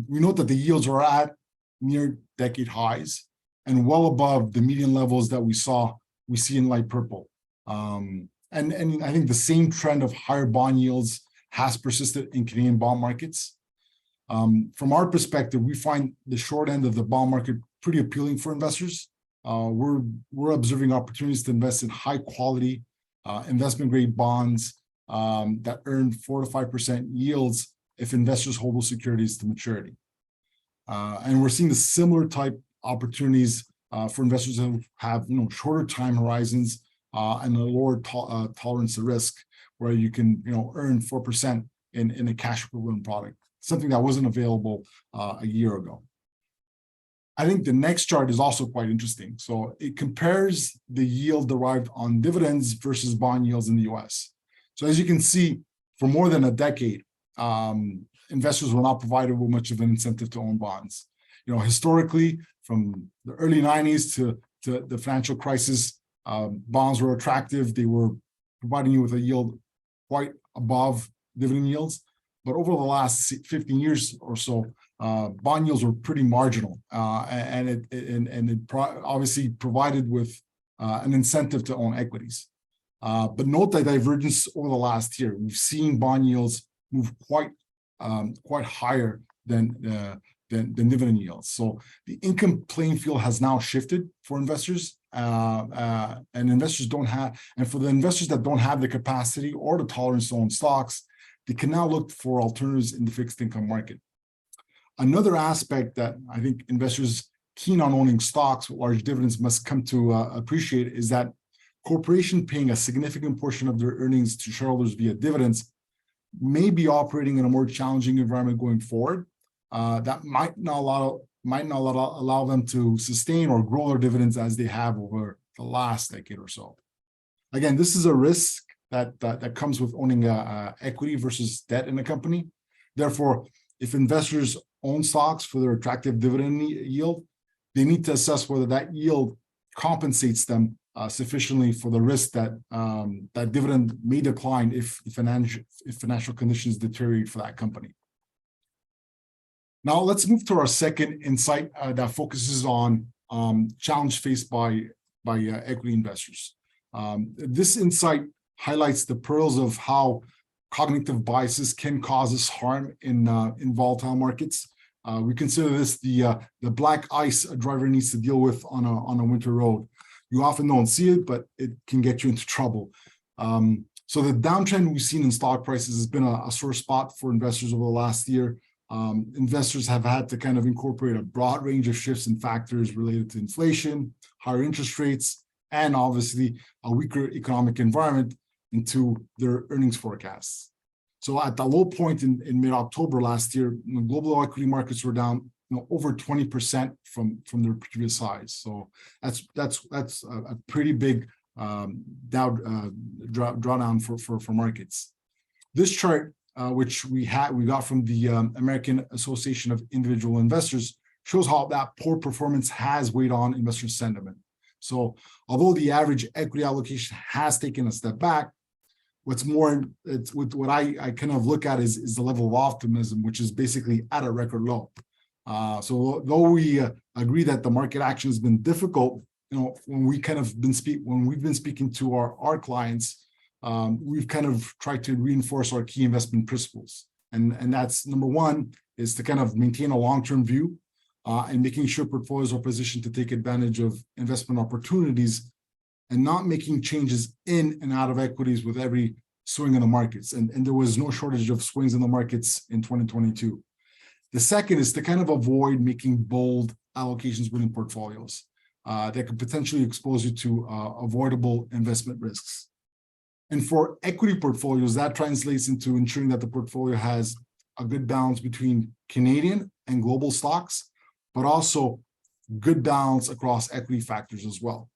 We note that the yields are at near decade highs and well above the median levels that we see in light purple. And I think the same trend of higher bond yields has persisted in Canadian bond markets. From our perspective, we find the short end of the bond market pretty appealing for investors. We're observing opportunities to invest in high quality investment grade bonds that earn 4 to 5% yields if investors hold those securities to maturity. And we're seeing the similar type opportunities for investors who have shorter time horizons and a lower tolerance to risk, where you can earn 4% in a cash equivalent product, something that wasn't available a year ago. I think the next chart is also quite interesting. So it compares the yield derived on dividends versus bond yields in the US. So as you can see, for more than a decade, investors were not provided with much of an incentive to own bonds. Historically, from the early 90s to the financial crisis, bonds were attractive. They were providing you with a yield quite above dividend yields. But over the last 15 years or so, bond yields were pretty marginal, and it obviously provided with an incentive to own equities. But note the divergence over the last year. We've seen bond yields move quite higher than dividend yields. So the income playing field has now shifted for investors, and investors don't have, and for the investors that don't have the capacity or the tolerance to own stocks, they can now look for alternatives in the fixed income market. Another aspect that I think investors keen on owning stocks with large dividends must come to appreciate is that corporations paying a significant portion of their earnings to shareholders via dividends may be operating in a more challenging environment going forward. That might not allow them to sustain or grow their dividends as they have over the last decade or so. Again, this is a risk that comes with owning equity versus debt in a company. Therefore, if investors own stocks for their attractive dividend yield, they need to assess whether that yield compensates them sufficiently for the risk that that dividend may decline if financial conditions deteriorate for that company. Now let's move to our second insight that focuses on challenge faced by equity investors. This insight highlights the perils of how cognitive biases can cause us harm in volatile markets. We consider this the black ice a driver needs to deal with on a winter road. You often don't see it, but it can get you into trouble. So the downtrend we've seen in stock prices has been a sore spot for investors over the last year. Investors have had to kind of incorporate a broad range of shifts and factors related to inflation, higher interest rates, and obviously a weaker economic environment into their earnings forecasts. So at the low point in mid-October last year, global equity markets were down over 20% from their previous highs. So that's a pretty big drawdown for markets. This chart, which we got from the American Association of Individual Investors, shows how that poor performance has weighed on investor sentiment. So although the average equity allocation has taken a step back, what's more, it's with what I kind of look at is the level of optimism, which is basically at a record low. So though we agree that the market action has been difficult, when we've been speaking to our clients, we've kind of tried to reinforce our key investment principles, and that's number one is to kind of maintain a long-term view and making sure portfolios are positioned to take advantage of investment opportunities and not making changes in and out of equities with every swing in the markets. And there was no shortage of swings in the markets in 2022. The second is to kind of avoid making bold allocations within portfolios that could potentially expose you to avoidable investment risks. And for equity portfolios, that translates into ensuring that the portfolio has a good balance between Canadian and global stocks, but also good balance across equity factors as well.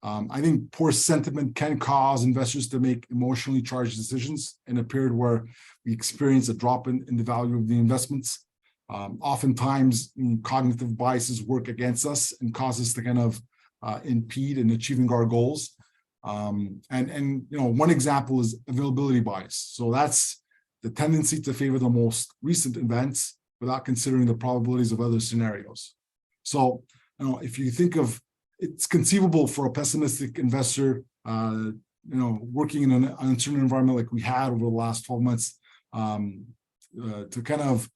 I think poor sentiment can cause investors to make emotionally charged decisions in a period where we experience a drop in the value of the investments. Oftentimes, cognitive biases work against us and cause us to kind of impede in achieving our goals. And one example is availability bias. So that's the tendency to favor the most recent events without considering the probabilities of other scenarios. So, if you think of, it's conceivable for a pessimistic investor, working in an uncertain environment like we had over the last 12 months, to kind of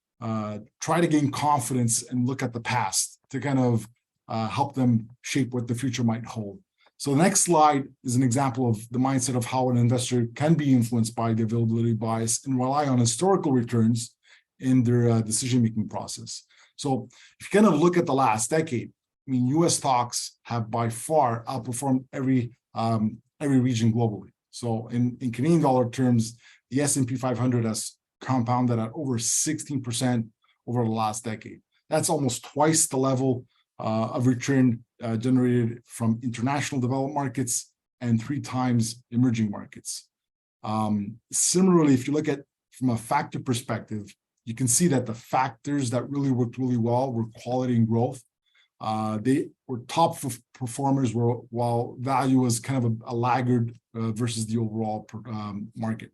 try to gain confidence and look at the past to kind of help them shape what the future might hold. So the next slide is an example of the mindset of how an investor can be influenced by the availability bias and rely on historical returns in their decision-making process. So if you kind of look at the last decade, U.S. stocks have by far outperformed every region globally. So in Canadian dollar terms, the S&P 500 has compounded at over 16% over the last decade. That's almost twice the level of return generated from international developed markets and 3 times emerging markets. Similarly, if you look at from a factor perspective, you can see that the factors that really worked really well were quality and growth. They were top performers while value was kind of a laggard versus the overall market.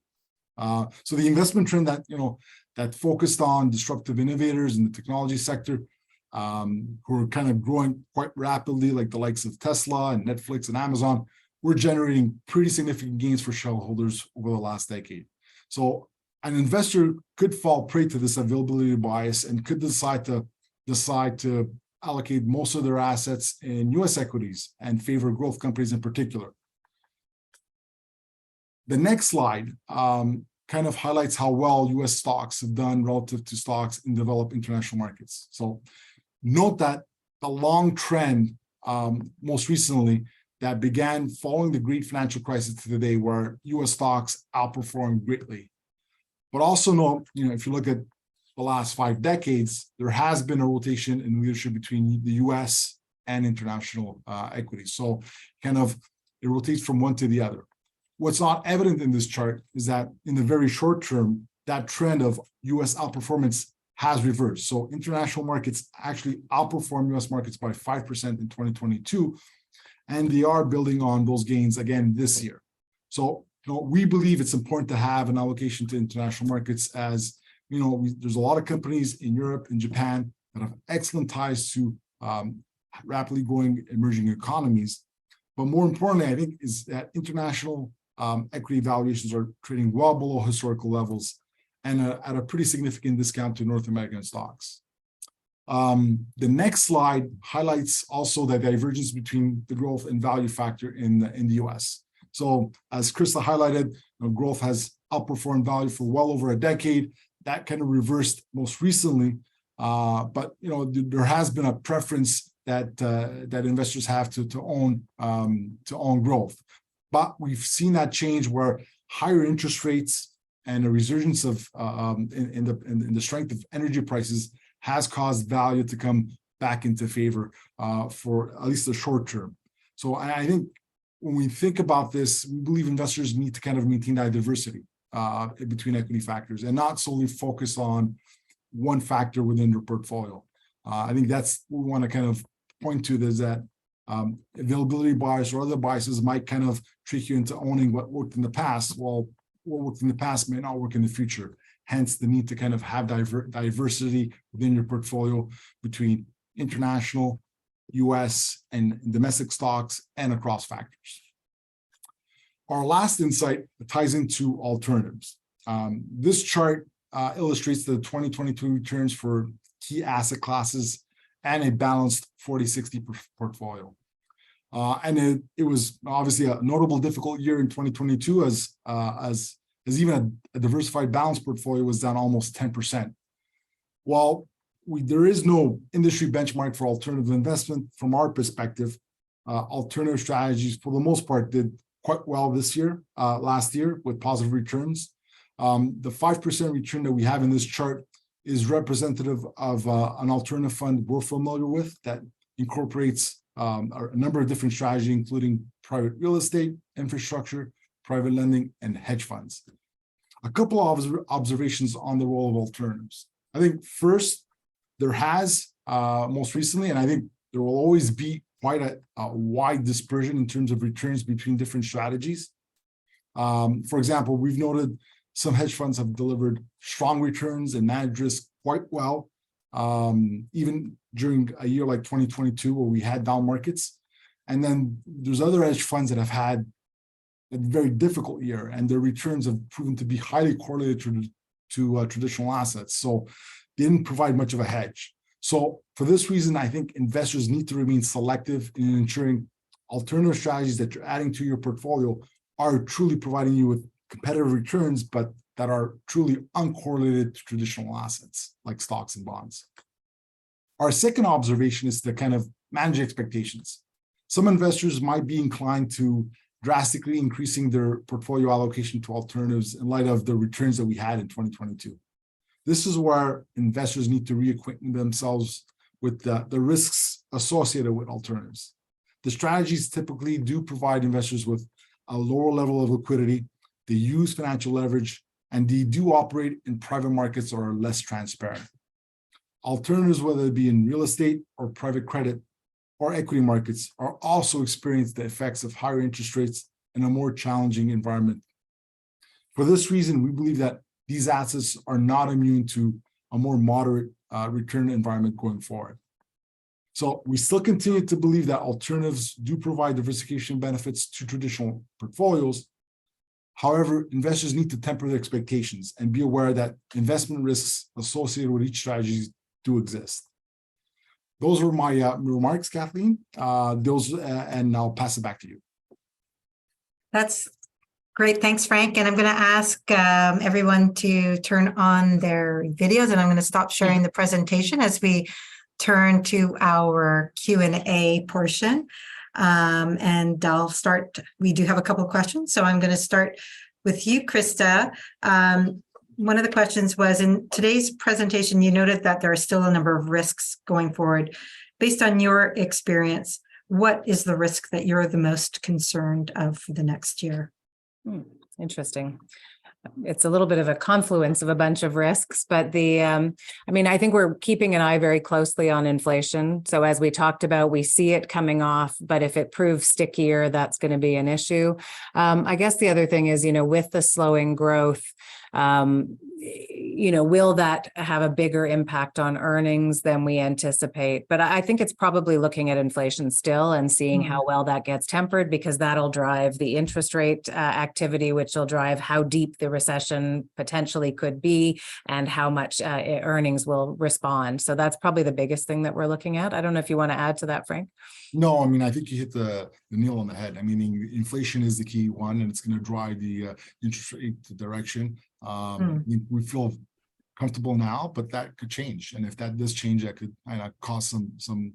So the investment trend that that focused on disruptive innovators in the technology sector, who are kind of growing quite rapidly, like the likes of Tesla and Netflix and Amazon, were generating pretty significant gains for shareholders over the last decade. So an investor could fall prey to this availability bias and could decide to allocate most of their assets in U.S. equities and favor growth companies in particular. The next slide kind of highlights how well U.S. stocks have done relative to stocks in developed international markets. So note that the long trend, most recently, that began following the great financial crisis to today, where U.S. stocks outperformed greatly. But also note, if you look at the last 5 decades, there has been a rotation in leadership between the U.S. and international equities. So kind of it rotates from one to the other. What's not evident in this chart is that in the very short term, that trend of U.S. outperformance has reversed. So international markets actually outperformed US markets by 5% in 2022, and they are building on those gains again this year. So, we believe it's important to have an allocation to international markets, as there's a lot of companies in Europe and Japan that have excellent ties to rapidly growing emerging economies. But more importantly, I think, is that international equity valuations are trading well below historical levels and at a pretty significant discount to North American stocks. The next slide highlights also the divergence between the growth and value factor in the US. So as Krista highlighted, growth has outperformed value for well over a decade. That kind of reversed most recently, but there has been a preference that investors have to own growth. But we've seen that change where higher interest rates and a resurgence of in the strength of energy prices has caused value to come back into favor for at least the short term. So I think when we think about this, we believe investors need to kind of maintain that diversity between equity factors and not solely focus on one factor within your portfolio. I think that's what we want to kind of point to, is that availability bias or other biases might kind of trick you into owning what worked in the past. Well, what worked in the past may not work in the future. Hence the need to kind of have diversity within your portfolio between international, US, and domestic stocks and across factors. Our last insight ties into alternatives. This chart illustrates the 2022 returns for key asset classes and a balanced 40-60 portfolio. And it was obviously a notable difficult year in 2022 as even a diversified balanced portfolio was down almost 10%. While there is no industry benchmark for alternative investment, from our perspective, alternative strategies for the most part did quite well this year, last year, with positive returns. The 5% return that we have in this chart is representative of an alternative fund we're familiar with that incorporates a number of different strategies, including private real estate, infrastructure, private lending, and hedge funds. A couple of observations on the role of alternatives. I think first, there has most recently, and I think there will always be quite a wide dispersion in terms of returns between different strategies. For example, we've noted some hedge funds have delivered strong returns and managed risk quite well, even during a year like 2022 where we had down markets. And then there's other hedge funds that have had a very difficult year, and their returns have proven to be highly correlated to traditional assets. So they didn't provide much of a hedge. So for this reason, I think investors need to remain selective in ensuring alternative strategies that you're adding to your portfolio are truly providing you with competitive returns, but that are truly uncorrelated to traditional assets like stocks and bonds. Our second observation is to kind of manage expectations. Some investors might be inclined to drastically increasing their portfolio allocation to alternatives in light of the returns that we had in 2022. This is where investors need to reacquaint themselves with the risks associated with alternatives. The strategies typically do provide investors with a lower level of liquidity. They use financial leverage, and they do operate in private markets or are less transparent. Alternatives, whether it be in real estate or private credit or equity markets, are also experiencing the effects of higher interest rates in a more challenging environment. For this reason, we believe that these assets are not immune to a more moderate return environment going forward. So we still continue to believe that alternatives do provide diversification benefits to traditional portfolios. However, investors need to temper their expectations and be aware that investment risks associated with each strategy do exist. Those were my remarks, Kathleen. And I'll pass it back to you. That's great. Thanks, Frank. And I'm going to ask everyone to turn on their videos, and I'm going to stop sharing the presentation as we turn to our Q&A portion. And I'll start. We do have a couple of questions, so I'm going to start with you, Krista. One of the questions was, in today's presentation, you noted that there are still a number of risks going forward. Based on your experience, what is the risk that you're the most concerned of for the next year? Interesting. it's a little bit of a confluence of a bunch of risks, but I think we're keeping an eye very closely on inflation. So as we talked about, we see it coming off, but if it proves stickier, that's going to be an issue. I guess the other thing is, with the slowing growth, will that have a bigger impact on earnings than we anticipate? But I think it's probably looking at inflation still and seeing how well that gets tempered, because that'll drive the interest rate activity, which will drive how deep the recession potentially could be and how much earnings will respond. So that's probably the biggest thing that we're looking at. I don't know if you want to add to that, Frank. No, I think you hit the nail on the head. Inflation is the key one, and it's going to drive the interest rate direction. We feel comfortable now, but that could change. And if that does change, that could cause some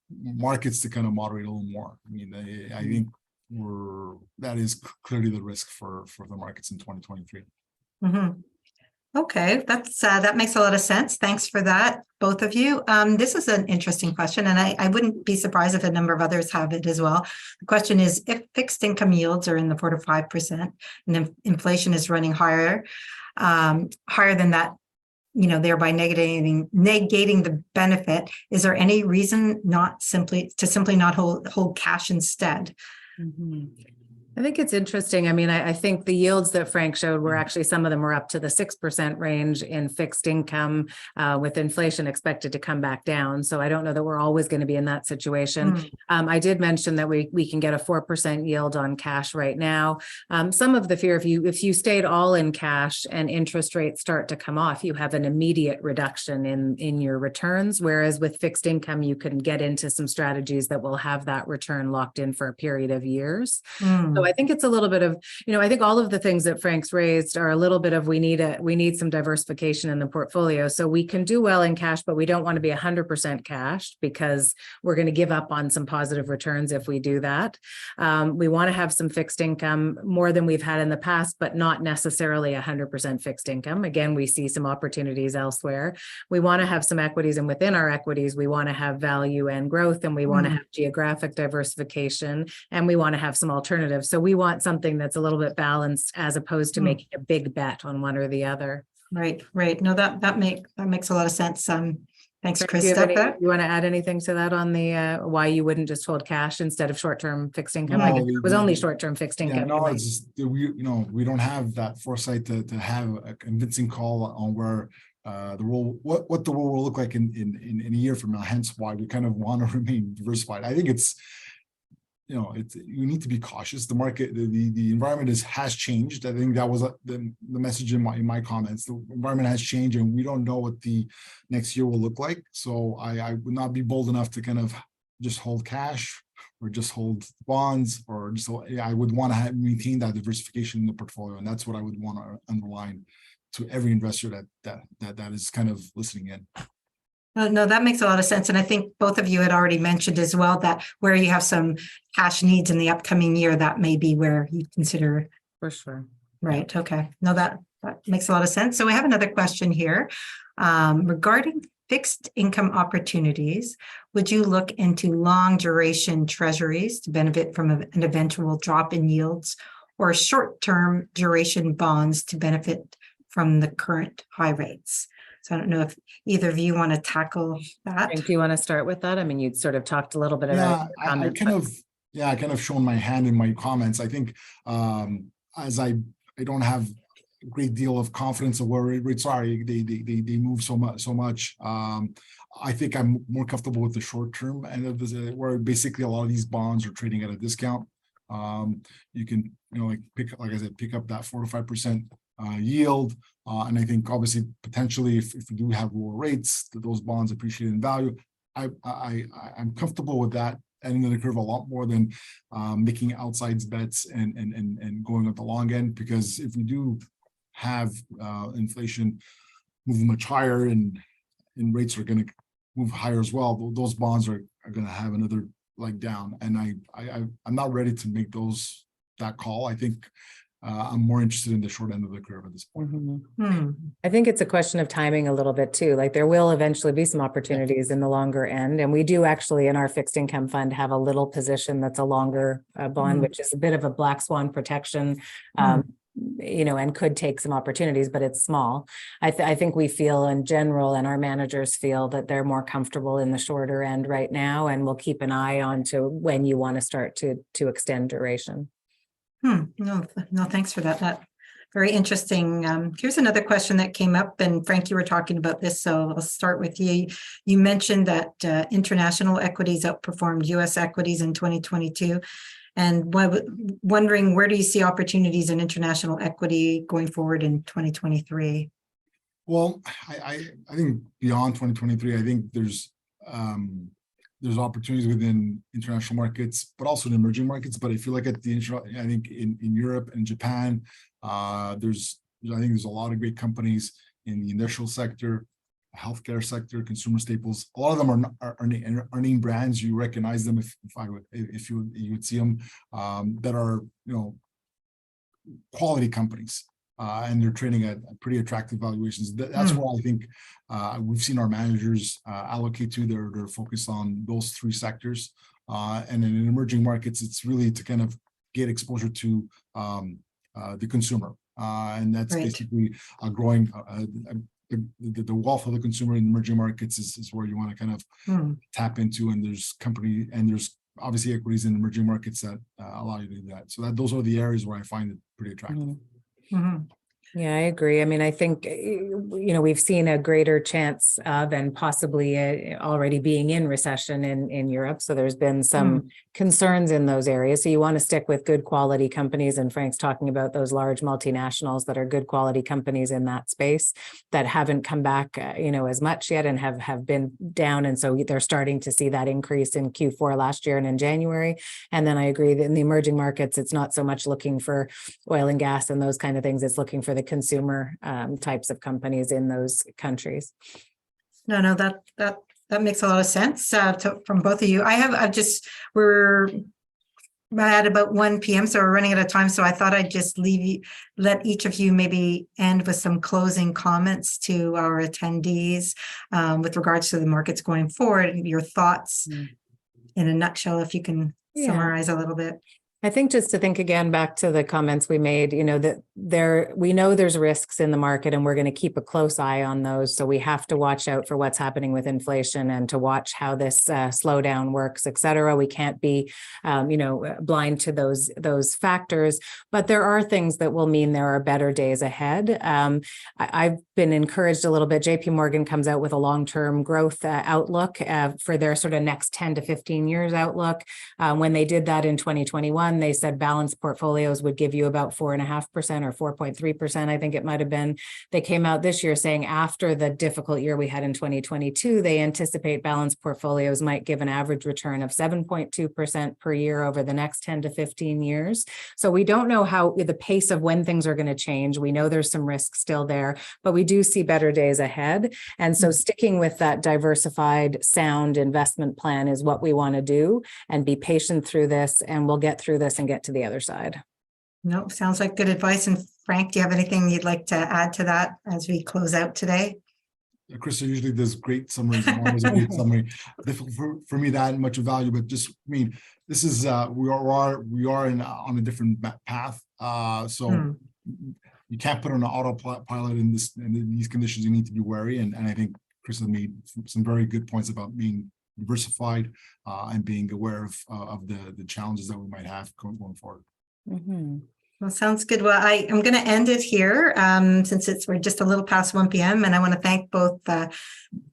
markets to kind of moderate a little more. I think that is clearly the risk for the markets in 2023. Mm-hmm. Okay, that makes a lot of sense. Thanks for that, both of you. This is an interesting question, and I wouldn't be surprised if a number of others have it as well. The question is, if fixed income yields are in the 4 to 5%, and inflation is running higher than that, thereby negating the benefit, is there any reason not simply not hold cash instead? Mm-hmm. I think it's interesting. I think the yields that Frank showed were actually, some of them were up to the 6% range in fixed income, with inflation expected to come back down. So I don't know that we're always going to be in that situation. I did mention that we can get a 4% yield on cash right now. Some of the fear, if you stayed all in cash and interest rates start to come off, you have an immediate reduction in your returns. Whereas with fixed income, you can get into some strategies that will have that return locked in for a period of years. So I think it's a little bit of, I think all of the things that Frank's raised are a little bit of, we need some diversification in the portfolio. So we can do well in cash, but we don't want to be 100% cash, because we're going to give up on some positive returns if we do that. We want to have some fixed income, more than we've had in the past, but not necessarily 100% fixed income. Again, we see some opportunities elsewhere. We want to have some equities, and within our equities, we want to have value and growth, and we want to have geographic diversification, and we want to have some alternatives. So we want something that's a little bit balanced, as opposed to making a big bet on one or the other. Right. No, that makes a lot of sense. Thanks, Frank, Krista. you want to add anything to that on the why you wouldn't just hold cash instead of short-term fixed income? No, It was only short-term fixed income. Yeah, no, it's just, we don't have that foresight to have a convincing call on where what the world will look like in a year from now. Hence why we kind of want to remain diversified. I think it's, you need to be cautious. The market, the environment has changed. I think that was the message in my comments. The environment has changed, and we don't know what the next year will look like. So I would not be bold enough to kind of just hold cash or just hold bonds, or just, I would want to maintain that diversification in the portfolio, and that's what I would want to underline to every investor that is kind of listening in. No, that makes a lot of sense. And I think both of you had already mentioned as well that where you have some cash needs in the upcoming year, that may be where you consider. For sure. Right. Okay. No, that makes a lot of sense. So we have another question here. Regarding fixed income opportunities, would you look into long duration treasuries to benefit from an eventual drop in yields, or short-term duration bonds to benefit from the current high rates? So I don't know if either of you want to tackle that. Frank, do you want to start with that? You'd sort of talked a little bit about I kind of shown my hand in my comments. I think as I don't have a great deal of confidence of where rates are, they move so much. I think I'm more comfortable with the short term end of this, where basically a lot of these bonds are trading at a discount. You can pick up that 4 to 5% yield, and I think obviously potentially if we do have lower rates, that those bonds appreciate in value. I'm comfortable with that ending the curve a lot more than making outside bets and going at the long end, because if we do have inflation moving much higher and rates are going to move higher as well, those bonds are going to have another leg down, and I'm not ready to make that call. I think I'm more interested in the short end of the curve at this point. I think it's a question of timing a little bit too. Like, there will eventually be some opportunities in the longer end. And we do actually in our fixed income fund have a little position that's a longer bond, which is a bit of a black swan protection. and could take some opportunities, but it's small. I think we feel in general, and our managers feel, that they're more comfortable in the shorter end right now, and we'll keep an eye on to when you want to start to extend duration. No, thanks for that. That very interesting. Here's another question that came up, and Frank, you were talking about this, so I'll start with you. You mentioned that international equities outperformed U.S. equities in 2022. And wondering, where do you see opportunities in international equity going forward in 2023? Well, I think beyond 2023, I think there's opportunities within international markets, but also in emerging markets. But if you look at I think in Europe and Japan, I think there's a lot of great companies in the industrial sector, healthcare sector, consumer staples. A lot of them are name brands. You recognize them if you would see them, that are quality companies, and they're trading at pretty attractive valuations. That's where I think we've seen our managers allocate to. They're focused on those three sectors, and in emerging markets, it's really to kind of get exposure to the consumer, and that's basically growing. The wealth of the consumer in emerging markets is where you want to kind of tap into, and there's obviously equities in emerging markets that allow you to do that. So those are the areas where I find it pretty attractive. Yeah, I agree. I mean, I think, we've seen a greater chance of, and possibly already being in recession in Europe. So there's been some concerns in those areas. So you want to stick with good quality companies. And Frank's talking about those large multinationals that are good quality companies in that space that haven't come back, as much yet, and have been down. And so they're starting to see that increase in Q4 last year and in January. And then I agree that in the emerging markets, it's not so much looking for oil and gas and those kind of things. It's looking for the consumer types of companies in those countries. No, that makes a lot of sense from both of you. We're at about 1 p.m. so we're running out of time. So I thought I'd just let each of you maybe end with some closing comments to our attendees with regards to the markets going forward. Your thoughts in a nutshell, if you can summarize a little bit. I think just to think again back to the comments we made, that we know there's risks in the market, and we're going to keep a close eye on those. So we have to watch out for what's happening with inflation and to watch how this slowdown works, et cetera. We can't be, blind to those factors, but there are things that will mean there are better days ahead. I've been encouraged a little bit. JP Morgan comes out with a long-term growth outlook for their sort of next 10 to 15 years outlook. When they did that in 2021, they said balanced portfolios would give you about 4.5% or 4.3%. I think it might have been. They came out this year saying after the difficult year we had in 2022, they anticipate balanced portfolios might give an average return of 7.2% per year over the next 10 to 15 years. So we don't know how the pace of when things are going to change. We know there's some risk still there, but we do see better days ahead. And so sticking with that diversified, sound investment plan is what we want to do, and be patient through this, and we'll get through this and get to the other side. No, sounds like good advice. And Frank, do you have anything you'd like to add to that as we close out today? Krista usually does great summaries. Always a great summary. Difficult for me to add much of value, but this is we are on a different path. So you can't put on an autopilot in these conditions. You need to be wary, and I think Krista made some very good points about being diversified and being aware of the challenges that we might have going forward. Well, sounds good. Well, I am going to end it here since we're just a little past 1 p.m. And I want to thank both our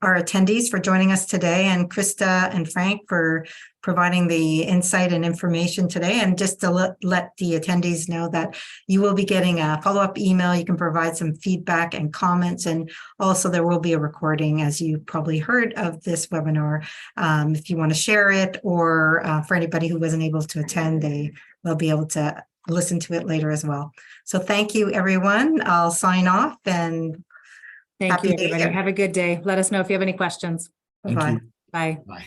attendees for joining us today, and Krista and Frank for providing the insight and information today. And just to let the attendees know that you will be getting a follow-up email. You can provide some feedback and comments. And also there will be a recording, as you probably heard, of this webinar. If you want to share it, or for anybody who wasn't able to attend, they will be able to listen to it later as well. So thank you, everyone. I'll sign off, and thank you, everybody. Have a good day. Let us know if you have any questions. Bye-bye. Bye. Bye.